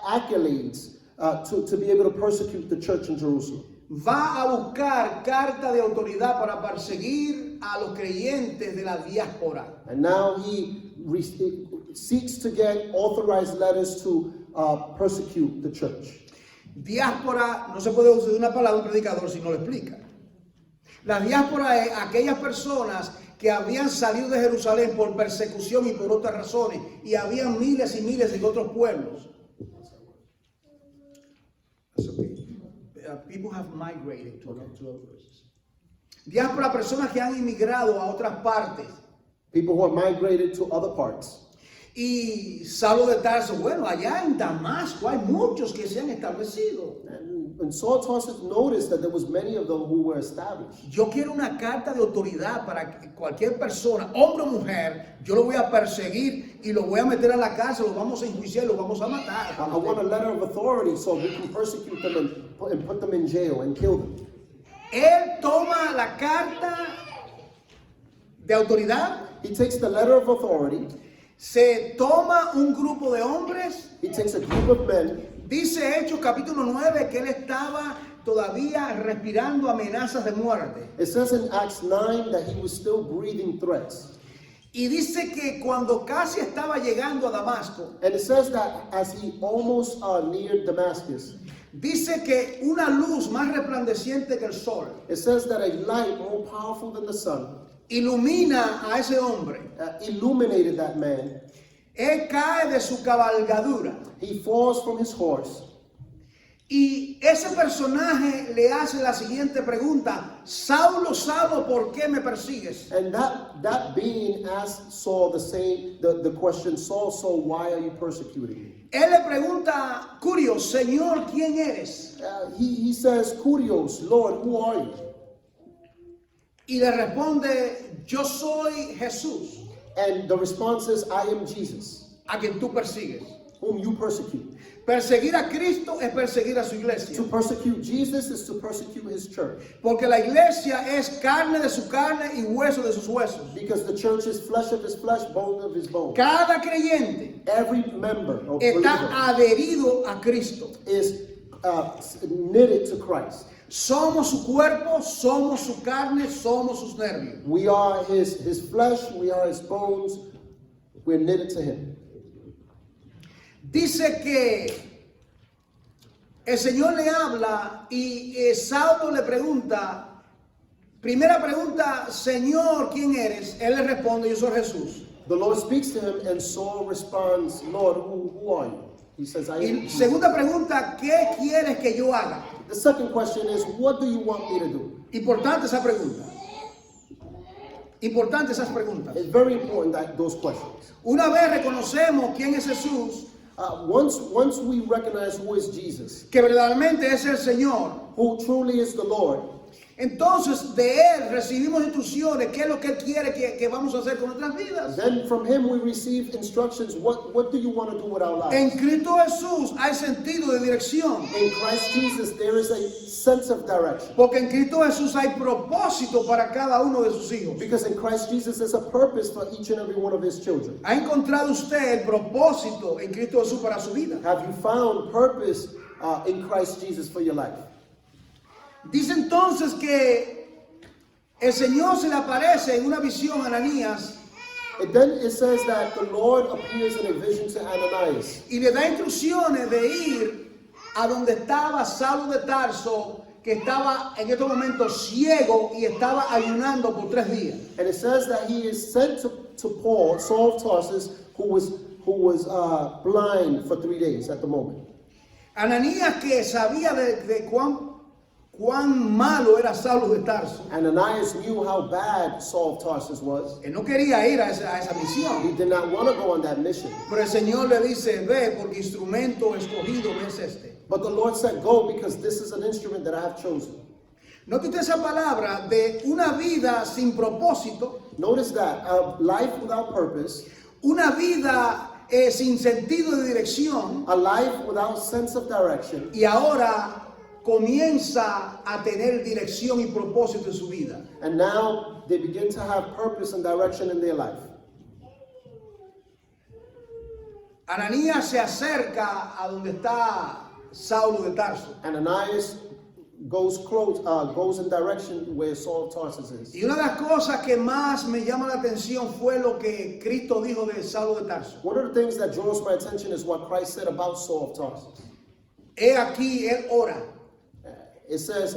accolades to be able to persecute the church in Jerusalem, va a buscar carta de autoridad para perseguir a los creyentes de la diáspora. and now he seeks to get authorized letters to persecute the church. Diáspora no se puede usar una palabra un predicador si no lo explica. La diáspora es aquellas personas que habían salido de Jerusalén por persecución y por otras razones, y habían miles y miles de otros pueblos. People have migrated to other places. Diáspora, personas que han inmigrado a otras partes. People who are migrated to other parts. Y Saulo de Tarso, bueno, allá en Damasco hay muchos que se han establecido. And Saul Tarsus noticed that there was many of them who were established. Yo quiero una carta de autoridad para que cualquier persona, hombre o mujer, yo lo voy a perseguir y lo voy a meter a la cárcel, lo vamos a enjuiciar y lo vamos a matar. I want a letter of authority so we can persecute them and put them in jail and kill them. Él toma la carta de autoridad, He takes the letter of authority. se toma un grupo de hombres. He takes a group of men. Dice Hechos capítulo 9 que él estaba todavía respirando amenazas de muerte. It says in Acts 9 that he was still breathing threats. Y dice que cuando casi estaba llegando a Damasco, And it says that as he almost neared Damascus, dice que una luz más resplandeciente que el sol it says that a light more powerful than the sun ilumina a ese hombre. illuminated that man. Él cae de su cabalgadura He falls from his horse. y ese personaje le hace la siguiente pregunta: Saulo, Saulo, ¿por qué me persigues? And that being asked Saul the question, Saul, why are you persecuting me? Él le pregunta, Curio, Señor, ¿quién eres? He says, Kurios, Lord, who are you? Y le responde, yo soy Jesús, And the response is, I am Jesus, a quien tú persigues. whom you persecute. Perseguir a Cristo es perseguir a su iglesia. To persecute Jesus is to persecute his church. Porque la iglesia es carne de su carne y hueso de sus huesos. Because the church is flesh of his flesh, bone of his bone. Cada creyente Every member of está believer adherido a Cristo. is knitted to Christ. Somos su cuerpo, somos su carne, somos sus nervios. We are his flesh, we are his bones, we're knitted to him. Dice que el Señor le habla y Saulo le pregunta, primera pregunta, Señor, ¿quién eres? Él le responde, yo soy Jesús. The Lord speaks to him and Saul responds, Lord, who are you? He says, I am Y Jesus. segunda pregunta, ¿qué quieres que yo haga? The second question is, what do you want me to do? Importante esa pregunta. Importante esas preguntas. It's very important that those questions. Una vez reconocemos quién es Jesús, Once we recognize who is Jesus, que verdaderamente es el Señor, who truly is the Lord, entonces de Él recibimos instrucciones, qué es lo que Él quiere que vamos a hacer con nuestras vidas. then from him we receive instructions. What do you want to do with our En lives? Cristo Jesús hay sentido de dirección, In Christ Jesus, there is a sense of direction. porque en Cristo Jesús hay propósito para cada uno de sus hijos. Because in Christ Jesus, there's a purpose for each and every one of his children. ¿Ha encontrado usted el propósito en Cristo Jesús para su vida? Have you found purpose in Christ Jesus for your life? Dice entonces que el Señor se le aparece en una visión a Ananías Then it says that the Lord appears in a vision to Ananias. y le da instrucciones de ir a donde estaba Saulo de Tarso, que estaba en estos momentos ciego y estaba ayunando por 3 días. And it says that he is sent to Paul, Saul of Tarsus, who was blind for 3 days at the moment. Ananías, que sabía de cuán malo era Saulo de Tarso, Ananias knew how bad Saul of Tarsus was. él no quería ir a esa misión. He did not want to go on that mission. Pero el Señor le dice, ve, porque instrumento escogido me es este. But the Lord said, go, because this is an instrument that I have chosen. Note usted esa palabra de una vida sin propósito, Notice that a life without purpose, una vida sin sentido de dirección, a life without sense of direction, y ahora comienza a tener dirección y propósito en su vida. and now they begin to have purpose and direction in their life. Ananías se acerca a donde está Saulo de Tarso. Ananias goes in direction where Saul of Tarsus is. Y una de las cosas que más me llama la atención fue lo que Cristo dijo de Saulo de Tarso. One of the things that draws my attention is what Christ said about Saul of Tarsus. He aquí, él ora. It says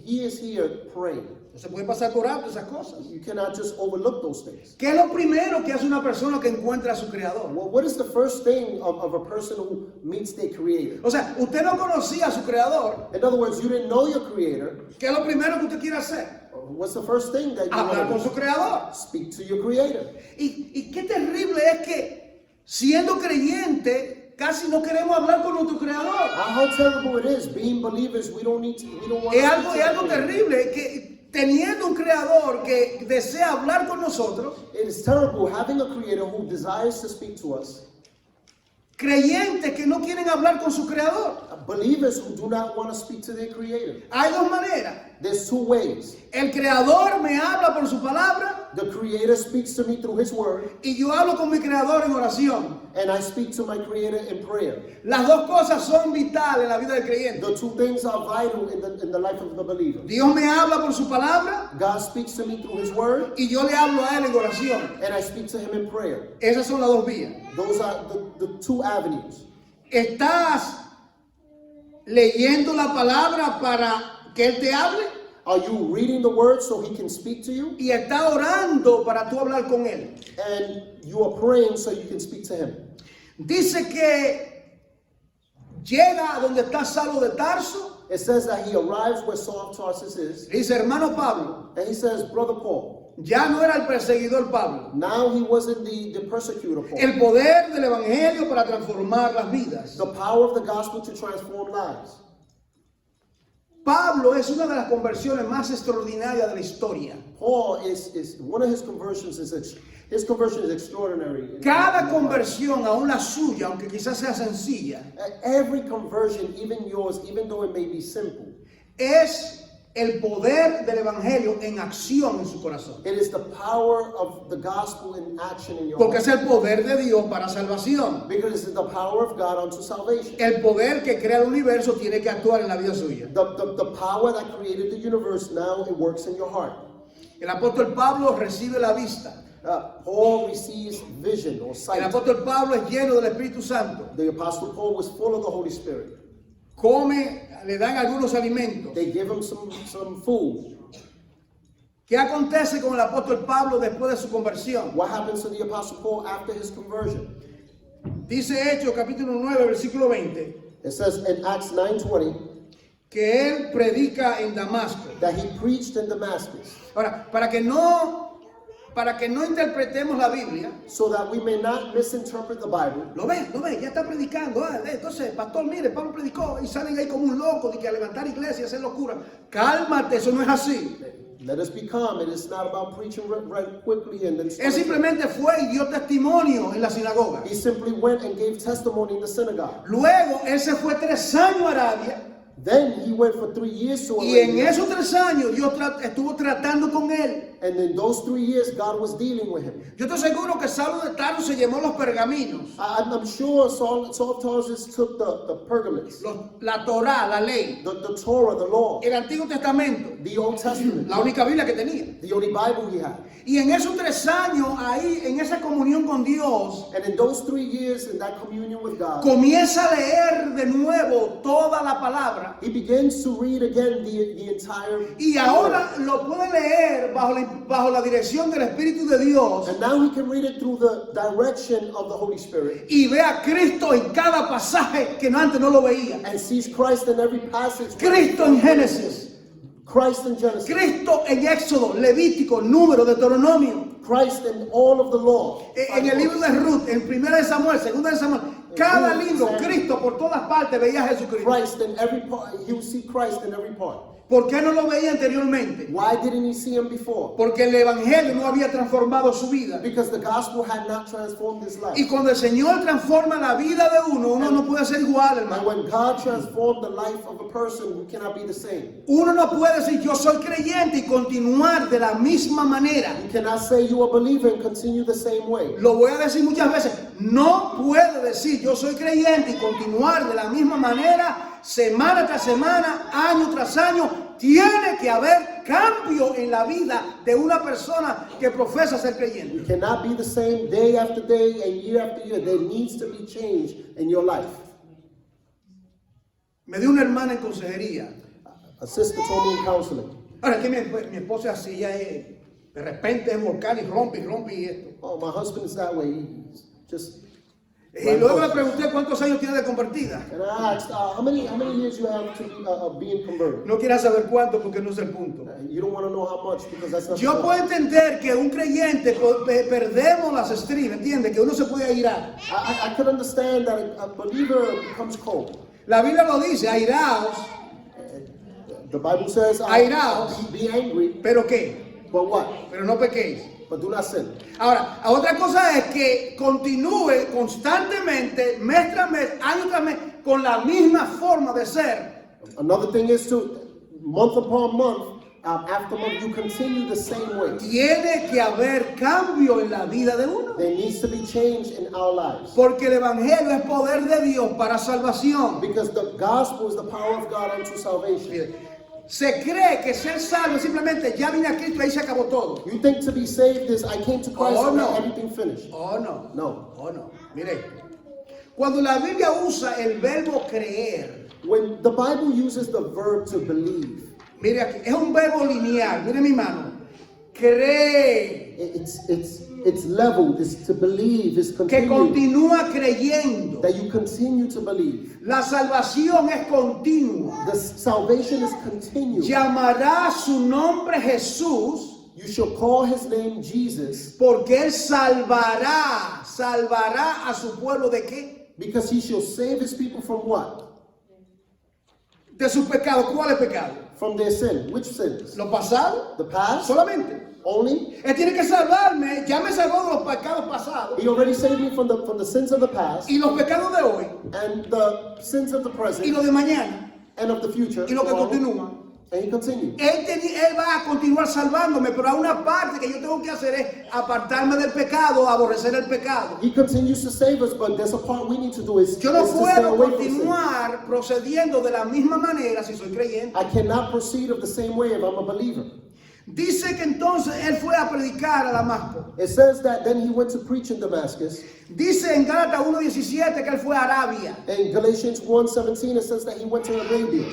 he is here praying. No se puede pasar por alto esas cosas. You cannot just overlook those things. ¿Qué es lo primero que hace una persona que encuentra a su creador? Well, what is the first thing of a person who meets their creator? O sea, usted no conocía a su creador. In other words, you didn't know your creator. ¿Qué es lo primero que usted quiere hacer? What's the first thing that you Hablar want con to su do? creador. Speak to your creator. Y qué terrible es que, siendo creyente, casi no queremos hablar con nuestro creador. How terrible it is. Being believers, we don't want to Es speak to algo our creator. terrible que teniendo un creador que desea hablar con nosotros, It is terrible having a creator who desires to speak to us. creyentes que no quieren hablar con su creador. Believers who do not want to speak to their creator. Hay dos maneras. There's 2 ways. El creador me habla por su palabra The creator speaks to me through his word, y yo hablo con mi creador en oración. and I speak to my creator in prayer. Las dos cosas son vitales en la vida del creyente. The 2 things are vital in the life of the believer. Dios me habla por su palabra God speaks to me through his word, y yo le hablo a él en oración. and I speak to him in prayer. Esas son las dos vías. Those are the 2 avenues. ¿Estás leyendo la palabra para que él te hable? Are you reading the word so he can speak to you? Y está orando para tú hablar con él. And you are praying so you can speak to him. Dice que llega a donde está Saulo de Tarso. It says that he arrives where Saul of Tarsus is, Dice, hermano Pablo, and he says, Brother Paul. ya no era el perseguidor Pablo. Now he wasn't the persecutor Paul. El poder del evangelio para transformar las vidas. The power of the gospel to transform lives. Pablo es una de las conversiones más extraordinarias de la historia. Paul is one of his conversions his conversion is extraordinary. Cada conversión, aún la suya, aunque quizás sea sencilla, Every conversion, even yours, even though it may be simple, es el poder del evangelio en acción en su corazón. It is the power of the gospel in action in your Porque heart. es el poder de Dios para salvación. Because it's the power of God unto salvation. El poder que crea el universo tiene que actuar en la vida suya. The power that created the universe, now it works in your heart. El apóstol Pablo recibe la vista. Paul receives vision or El sight. apóstol Pablo es lleno del Espíritu Santo. The apostle Paul was full of the Holy Spirit. Come, le dan algunos alimentos. They give him some food. ¿Qué acontece con el apóstol Pablo después de su conversión? What happens to the apostle Paul after his conversion? Dice Hechos capítulo 9 versículo 20 It says in Acts 9:20 que él predica en Damasco. that he preached in Damascus. Ahora, para que no interpretemos la Biblia, So that we may not misinterpret the Bible. lo ven, ya está predicando. Entonces, pastor, mire, Pablo predicó y salen ahí como un loco de que a levantar iglesia, hacer locura. Cálmate, eso no es así. Let us be calm. It is not about preaching right quickly and then Él simplemente fue y dio testimonio en la sinagoga. He simply went and gave testimony in the synagogue. Luego, él se fue 3 años a Arabia. Then he went for 3 years to Y en Arabia. esos 3 años Dios estuvo tratando con él. And in those 3 years, God was dealing with him. Yo estoy seguro que Saulo de Tarso se llevó los pergaminos, I'm sure Saul of Tarsus took the pergaments, la Torá, la ley, the Torah, the law, el Antiguo Testamento, the Old Testament, la única Biblia que tenía. the only Bible he had. Y en esos 3 años ahí, en esa comunión con Dios, And in those 3 years in that communion with God, comienza a leer de nuevo toda la palabra. he begins to read again the entire Y ahora lo puede leer bajo la dirección del Espíritu de Dios. And now he can read it through the direction of the Holy Spirit Y ve a Cristo en cada pasaje que antes no lo veía. and sees Christ in every passage. Cristo en Génesis, Christ in Genesis. Cristo en Éxodo, Levítico, Número, Deuteronomio, Christ in all of the law. en el libro de Ruth, en 1 de Samuel, 2 de Samuel, cada libro, Cristo por todas partes veía a Jesucristo. Christ in every part. You see Christ in every part. ¿Por qué no lo veía anteriormente? Why didn't he see him before? Porque el Evangelio no había transformado su vida. Because the gospel had not transformed his life. Y cuando el Señor transforma la vida de uno no puede ser igual, And hermano. when God transformed the life of a person, we cannot be the same. Uno no puede decir yo soy creyente y continuar de la misma manera. You cannot say you are a believer and continue the same way. Lo voy a decir muchas veces. No puede decir yo soy creyente y continuar de la misma manera, semana tras semana, año tras año. Tiene que haber cambio en la vida de una persona que profesa ser creyente. You cannot be the same day after day and year after year. There needs to be change in your life. Me dio una hermana en consejería. A sister told me in counseling. Ahora, que mi esposa es así, ella es, de repente es volcán y rompe y esto. Oh, my husband is that way. He's just. Y luego le pregunté cuántos años tiene de convertida. And I asked, how many years you have to be being converted? No quiera saber cuánto porque no es el punto. You don't want to know how much because that's not. Yo puedo entender que un creyente perdemos las estribas, ¿entiende? Que uno se puede airar. I could understand that a believer becomes cold. La Biblia lo dice, airaos, The Bible says, Airaos. be angry, pero ¿qué? but what? Pero no pequéis. But do not sin. Ahora, otra cosa es que continúe constantemente, mes tras mes, año tras mes, con la misma forma de ser. Another thing is to, month upon month, after month, you continue the same way. Tiene que haber cambio en la vida de uno. There needs to be change in our lives. Porque el Evangelio es poder de Dios para salvación. Because the gospel is the power of God unto salvation. Se cree que ser salvo es simplemente ya vine a Cristo y ahí se acabó todo. You think to be saved is, I came to Christ Oh, and no. everything finished. Oh no. No. Oh no. Mire, cuando la Biblia usa el verbo creer, When the Bible uses the verb to believe, mire aquí, es un verbo lineal. Mire mi mano. Cree, it's leveled, it's to believe, it's que continued. continúa creyendo. That you continue to believe. La salvación es continua. The salvation is continued. Llamará su nombre Jesús, You shall call his name Jesus, porque él salvará a su pueblo de qué? because he shall save his people from what? De sus pecados. ¿Cuáles pecados? From their sin. Which sins? Los pasados. The past? Solamente. Only? Él tiene que salvarme. Ya me salvó de los pecados pasados He already saved me from the sins of the past y los pecados de hoy and the sins of the y present los de mañana and of the future y lo que tomorrow, continúa. And he continued. Él va a continuar salvándome, pero hay una parte que yo tengo que hacer es apartarme del pecado, aborrecer el pecado. He continues to save us, but there's a part we need to do is, Yo no is to stay puedo away from sin. continuar procediendo de la misma manera si soy creyente. I cannot proceed of the same way if I'm a believer. Dice que entonces él fue a predicar a Damasco. It says that then he went to preach in Damascus. Dice en Gálatas 1:17 que él fue a Arabia. In Galatians 1:17, it says that he went to Arabia.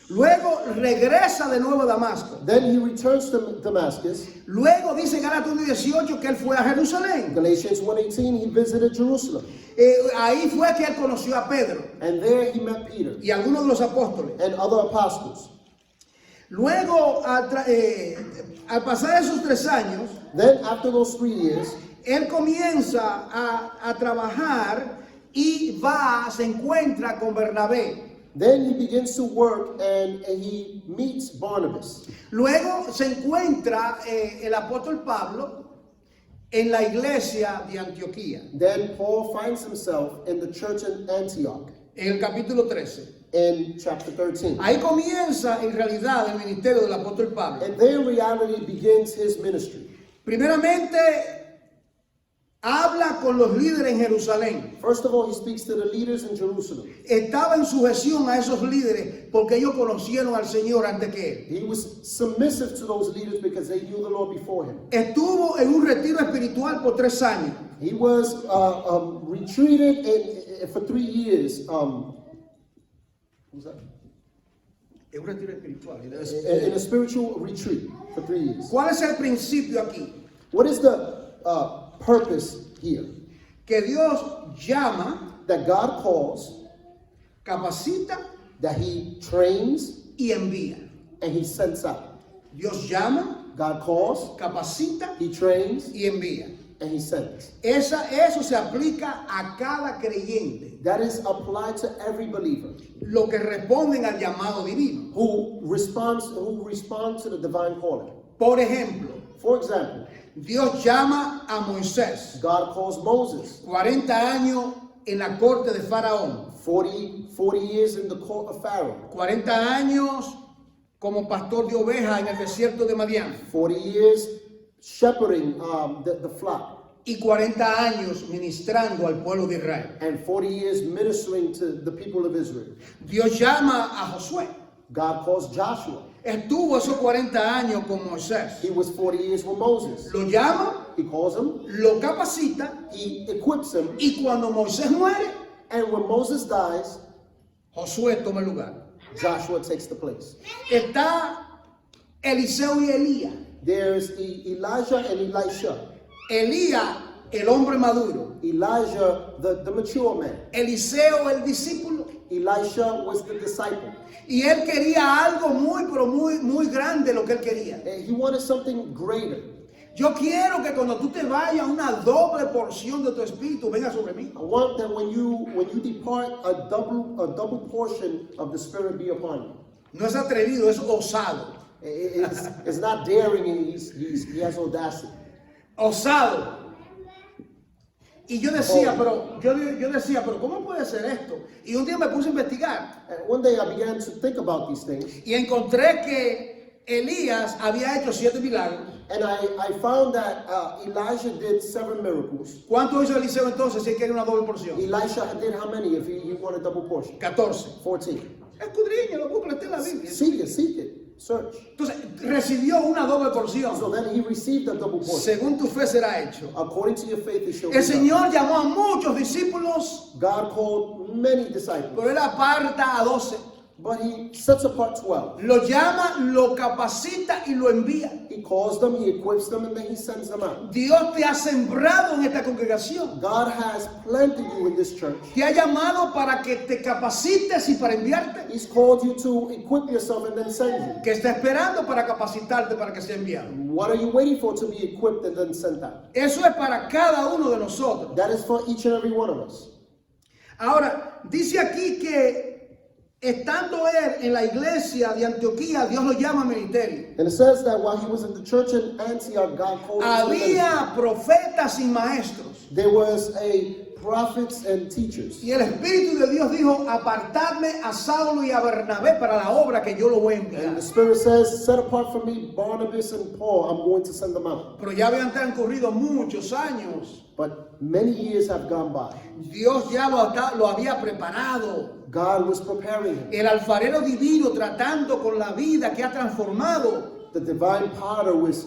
Luego regresa de nuevo a Damasco. Then he returns to Damascus. Luego dice en Gálatas 1:18 que él fue a Jerusalén. Galatians 1:18, he visited Jerusalem. Ahí fue que él conoció a Pedro And there he met Peter y algunos de los apóstoles. and other apostles. Luego, al pasar esos 3 años, Then after those 3 years, él comienza a trabajar y se encuentra con Bernabé. then he begins to work and he meets Barnabas. Luego se encuentra el apóstol Pablo en la iglesia de Antioquía, Then Paul finds himself in the church in Antioch en el capítulo 13. in chapter 13. Ahí comienza en realidad el ministerio del apóstol Pablo. And there in reality begins his ministry. Primeramente, habla con los líderes en Jerusalén. First of all, he speaks to the leaders in Jerusalem. Estaba en sujeción a esos líderes porque ellos conocieron al Señor antes que él. He was submissive to those leaders because they knew the Lord before him. Estuvo en un retiro espiritual por 3 años. He was retreated for 3 years. What was that? Es un retiro espiritual. In a spiritual retreat for 3 years. ¿Cuál es el principio aquí? What is the purpose here? Que Dios llama, That God calls, capacita that he trains, y envía. and he sends out. Dios llama, God calls, capacita he trains, y envía. and he sends. Eso se aplica a cada creyente, That is applied to every believer lo que responden al llamado divino. who responds to the divine calling. Por ejemplo, For example, Dios llama a Moisés, God calls Moses, 40 años en la corte de Faraón, 40 years in the court of Pharaoh, 40 años como pastor de ovejas en el desierto de Madián 40 years shepherding the flock, y 40 años ministrando al pueblo de Israel. and 40 years ministering to the people of Israel. Dios llama a Josué. God calls Joshua. Estuvo esos 40 años con Moisés. He was 40 years with Moses. Lo llama, He calls him, lo capacita he equips him, y cuando Moisés muere, and when Moses dies, Josué toma el lugar. Joshua takes the place. Está Eliseo y Elías. There's Elijah and Elisha. Elías, el hombre maduro. Elijah, the mature man. Eliseo, el discípulo. Elisha was the disciple. Y él quería algo pero muy grande lo que él quería. He wanted something greater. Yo quiero que cuando tú te vayas, una doble porción de tu espíritu venga sobre mí. I want that when you depart, a double portion of the Spirit be upon you. No es atrevido, es osado. It's not daring, he has audacity. Osado. Y yo decía, pero ¿cómo puede ser esto? Y un día me puse a investigar And one day I began to think about these things, y encontré que Elías había hecho 7 milagros. and I found that Elijah did 7 miracles. ¿Cuánto hizo Eliseo entonces si él quería una doble porción? Elisha did how many if he wanted double portion? 14. 14. Escudriña, lo busca en la Biblia. Seek it, search. Entonces, recibió una doble porción. So then he received a double portion. Según tu fe será hecho. According to your faith, it shall be El done. Señor llamó a muchos discípulos, God called many disciples, pero él aparta a 12. but he sets apart 12. Lo llama, lo capacita y lo envía. He calls them, he equips them, and then he sends them out. Dios te ha sembrado en esta congregación. God has planted you in this church. Te ha llamado para que te capacites y para enviarte. He's called you to equip yourself and then send you. Que está esperando para capacitarte para que sea enviado. What are you waiting for to be equipped and then sent out? Eso es para cada uno de nosotros. That is for each and every one of us. Ahora, dice aquí que estando él en la iglesia de Antioquía, Dios lo llama a ministerio. And it says that while he was in the church in Antioch, God called him to ministry. Había profetas y maestros. There was a prophets and teachers. Y el Espíritu de Dios dijo, apartadme a Saulo y a Bernabé para la obra que yo lo voy a And enviar. the Spirit says, set apart from me Barnabas and Paul. I'm going to send them out. Pero ya habían transcurrido muchos años. But many years have gone by. Dios ya lo había preparado. God was preparing him. El alfarero divino tratando con la vida que ha transformado. The divine potter was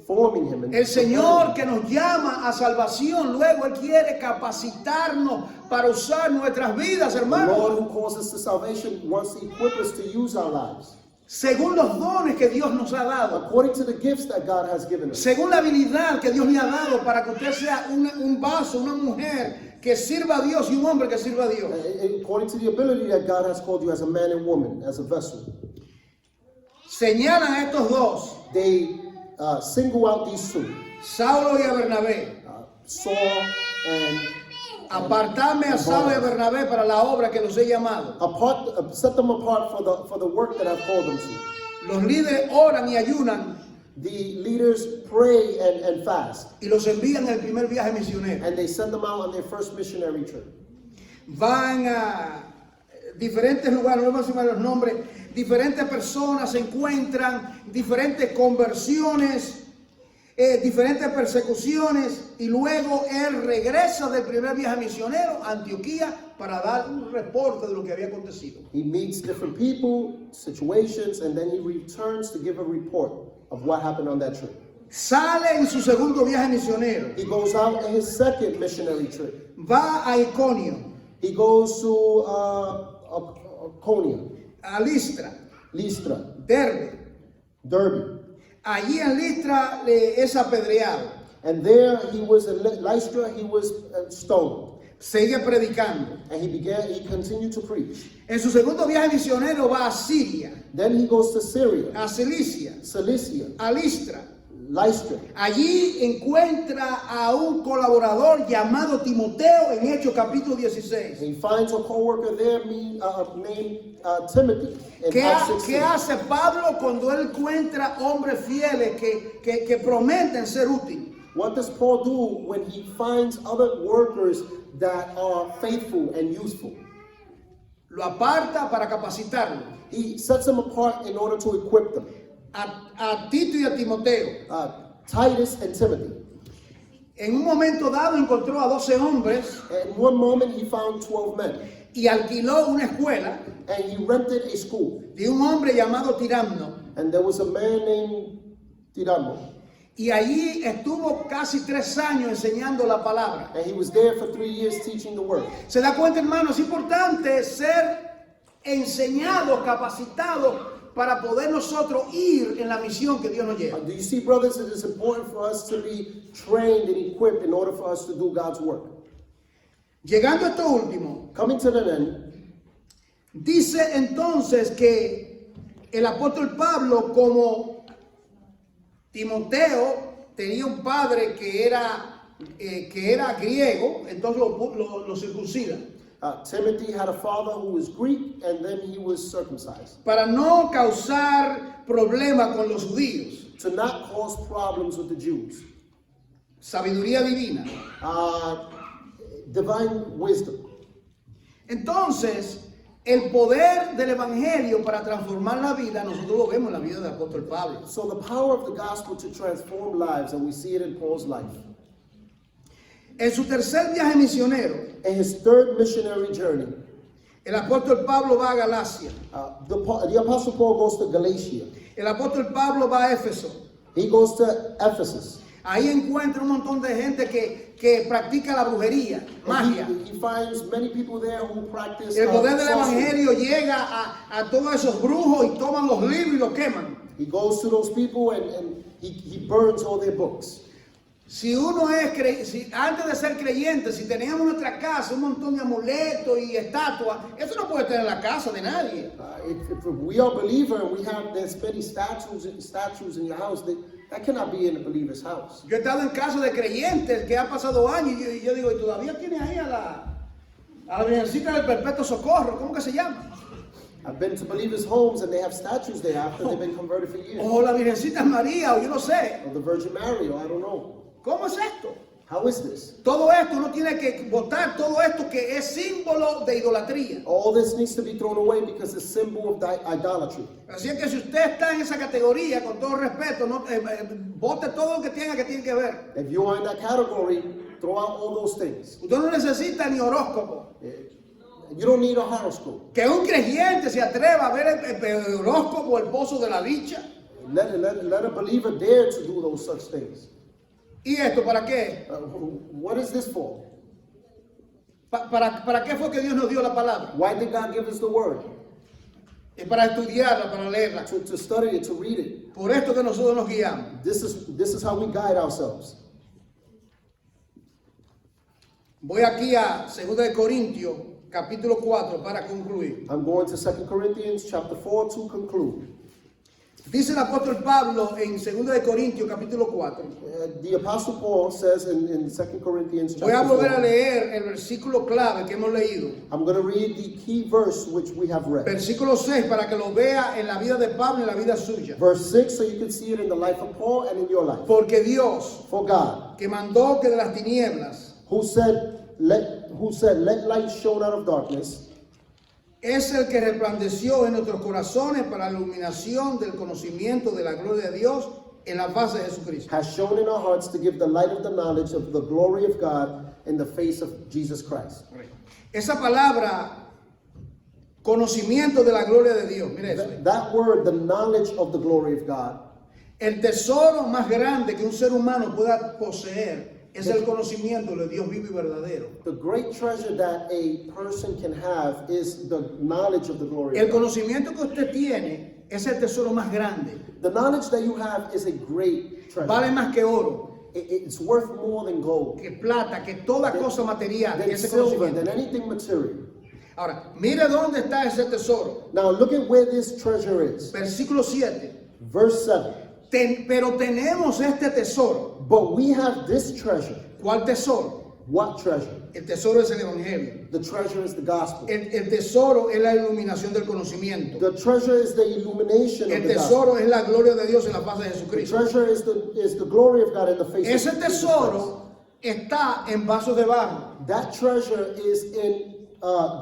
forming him. And El Señor que nos llama a salvación, luego Él quiere capacitarnos para usar nuestras vidas, the hermanos, Lord who calls us to salvation wants to equip us to use our lives según los dones que Dios nos ha dado, according to the gifts that God has given us. según la habilidad que Dios le ha dado para que usted sea un vaso, una mujer que sirva a Dios y un hombre que sirva a Dios. According to the ability that God has called you as a man and woman, as a vessel. Señalan a estos dos, They single out these two, Saulo y a Bernabé. Saul and Apartarme a Saulo y a Bernabé para la obra que los he llamado. set them apart for the work that I've called them to. Los líderes oran y ayunan The leaders pray and fast, y los envían en el primer viaje misionero. and they send them out on their first missionary trip. Van a diferentes lugares, no vamos a los nombres, diferentes personas se encuentran, diferentes conversiones, diferentes persecuciones, y luego él regresa del primer viaje misionero a Antioquía para dar un reporte de lo que había acontecido. He meets different people, situations, and then he returns to give a report of what happened on that trip. Sale en su segundo viaje misionero, He goes out in his second missionary trip. va a Iconio, He goes to Iconium, a Listra, Lystra, Derbe. Derbe. Allí en Listra es apedreado, And there he was in Lystra, he was stoned. sigue predicando. And he continued to preach. En su segundo viaje misionero va a Siria, Then he goes to Syria, a Cilicia, Cilicia, a Listra. Lystra. Allí encuentra a un colaborador llamado Timoteo en Hechos capítulo 16. He finds a co-worker there named Timothy in ¿Qué Acts 16. hace Pablo cuando él encuentra hombres fieles que prometen ser útiles? What does Paul do when he finds other workers that are faithful and useful? Lo aparta para capacitarlo. He sets them apart in order to equip them. A Tito y a Timoteo. Titus and Timothy. En un momento dado encontró a 12 hombres In one moment he found 12 men. y alquiló una escuela And he rented a school. de un hombre llamado Tiramno. And there was a man named Tiramo. Y allí estuvo casi 3 años enseñando la palabra. And he was there for 3 years teaching the word. Se da cuenta, hermano, es importante ser enseñado, capacitado para poder nosotros ir en la misión que Dios nos lleva. Do you see, brothers, it is important for us to be trained and equipped in order for us to do God's work. Llegando a esto último, Coming to the end, dice entonces que el apóstol Pablo, como Timoteo tenía un padre que era griego, entonces lo circuncida. Timothy had a father who was Greek, and then he was circumcised. Para no causar problemas con los judíos. To not cause problems with the Jews. Sabiduría divina. Divine wisdom. Entonces, el poder del evangelio para transformar la vida, nosotros lo vemos en la vida del apóstol Pablo. So the power of the gospel to transform lives, and we see it in Paul's life. En su tercer viaje misionero, In his third missionary journey, el apóstol Pablo va a Galacia. the Apostle Paul goes to Galatia. El apóstol Pablo va a Éfeso. He goes to Ephesus. Ahí encuentra un montón de gente que practica la brujería, magia. He finds many people there who practice El poder del sorcery. evangelio llega a todos esos brujos y toman los libros y los queman. He goes to those people and he burns all their books. Si uno antes de ser creyente, si teníamos en nuestra casa un montón de amuletos y estatuas, eso no puede estar en la casa de nadie. If we are a believer and we have this many statues in your house, that cannot be in a believer's house. Yo he estado en casa de creyentes que han pasado años y yo digo, ¿y todavía tiene ahí a la Virgencita del Perpetuo Socorro? ¿Cómo que se llama? I've been to believers' homes and they have statues there after they've been converted for years. O la Virgencita María, o yo no sé. Or the Virgin Mary, or I don't know. ¿Cómo es esto? How is this? Todo esto uno tiene que botar todo esto que es símbolo de idolatría. All this needs to be thrown away because it's a symbol of idolatry. Así es que si usted está en esa categoría, con todo respeto, no, bote todo lo que tiene que ver. If you are in that category, throw out all those things. Usted no necesita ni horóscopo. You don't need a horoscope. Que un creyente se atreva a ver el horóscopo, el pozo de la dicha. Let a believer dare to do those such things. ¿Y esto para qué? What is this for? ¿Para qué fue que Dios nos dio la palabra? Why did God give us the word? Es para estudiarla, para leerla. To study it, to read it. Por esto que nosotros nos guiamos. This is how we guide ourselves. Voy aquí a 2 de Corintios, capítulo 4, para concluir. I'm going to 2 Corinthians chapter 4 to conclude. Dice el apóstol Pablo en 2 de Corintios, capítulo 4. The Apostle Paul says in 2 Corinthians Voy a chapter volver a 4, leer el versículo clave que hemos leído. I'm going to read the key verse which we have read. Versículo 6, para que lo vea en la vida de Pablo y en la vida suya. Verse 6, so you can see it in the life of Paul and in your life. Porque Dios, For God, que mandó que de las tinieblas who said, let light shine out of darkness, es el que resplandeció en nuestros corazones para la iluminación del conocimiento de la gloria de Dios en la faz de Jesucristo. has shone in our hearts to give the light of the knowledge of the glory of God in the face of Jesus Christ. Esa palabra, conocimiento de la gloria de Dios, mire eso. That word, the knowledge of the glory of God, El tesoro más grande que un ser humano pueda poseer es el conocimiento de Dios vivo y verdadero. the great treasure that a person can have is the knowledge of the glory El of God. conocimiento que usted tiene es el tesoro más grande. The knowledge that you have is a great treasure. Vale más que oro, It's worth more than gold, que plata, que toda cosa material. than Ese silver, than conocimiento. anything material. Ahora, mire dónde está ese tesoro. Now look at where this treasure is. Versículo 7. Verse 7. Pero tenemos este tesoro. But we have this treasure. ¿Cuál tesoro? What treasure? El tesoro es el evangelio. The treasure is the gospel. El tesoro es la iluminación del conocimiento. The treasure is the illumination of El the gospel. tesoro es la gloria de Dios en la faz de The Jesucristo. treasure is the glory of God in the face Ese of Jesus Christ. tesoro está en vasos de barro. That treasure is in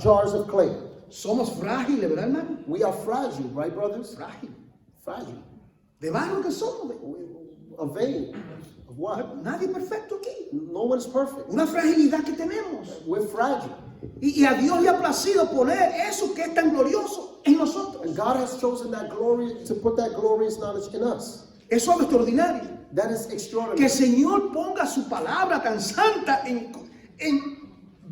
jars of clay. Somos frágiles, ¿verdad, hermano? We are fragile, right, brothers? Frágil. Fragile. De barro que somos. A vein of what? Nadie es perfecto aquí. No one is perfect. Una fragilidad que tenemos. We're fragile. Y a Dios le ha placido poner eso que es tan glorioso en nosotros. And God has chosen that glory to put that glorious knowledge in us. Eso es extraordinario. That is Que extraordinary. el Señor ponga su palabra tan santa en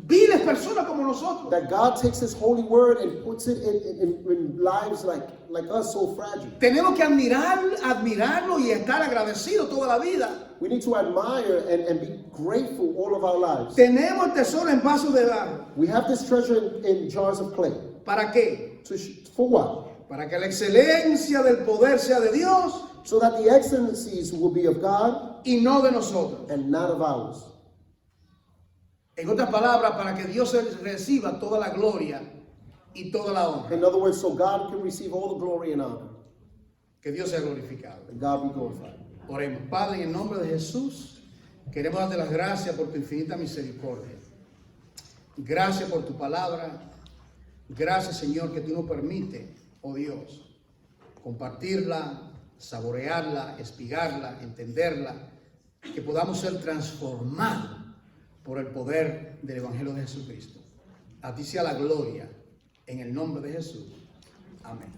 viles personas como nosotros. That God takes His holy word and puts it in lives like us, so fragile. Tenemos que admirarlo y estar agradecidos toda la vida. We need to admire and be grateful all of our lives. Tenemos el tesoro en vasos de barro. We have this treasure in jars of clay. ¿Para qué? For what? Para que la excelencia del poder sea de Dios So that the excellencies will be of God y no de nosotros. and not of ours. En otras palabras, para que Dios reciba toda la gloria y toda la honra. In other words, so God can receive all the glory and honor. Que Dios sea glorificado. And God be glorified. Oremos. Padre, en el nombre de Jesús, queremos darte las gracias por tu infinita misericordia. Gracias por tu palabra. Gracias, Señor, que tú nos permites, oh Dios, compartirla, saborearla, espigarla, entenderla, que podamos ser transformados por el poder del Evangelio de Jesucristo. A ti sea la gloria, en el nombre de Jesús. Amén.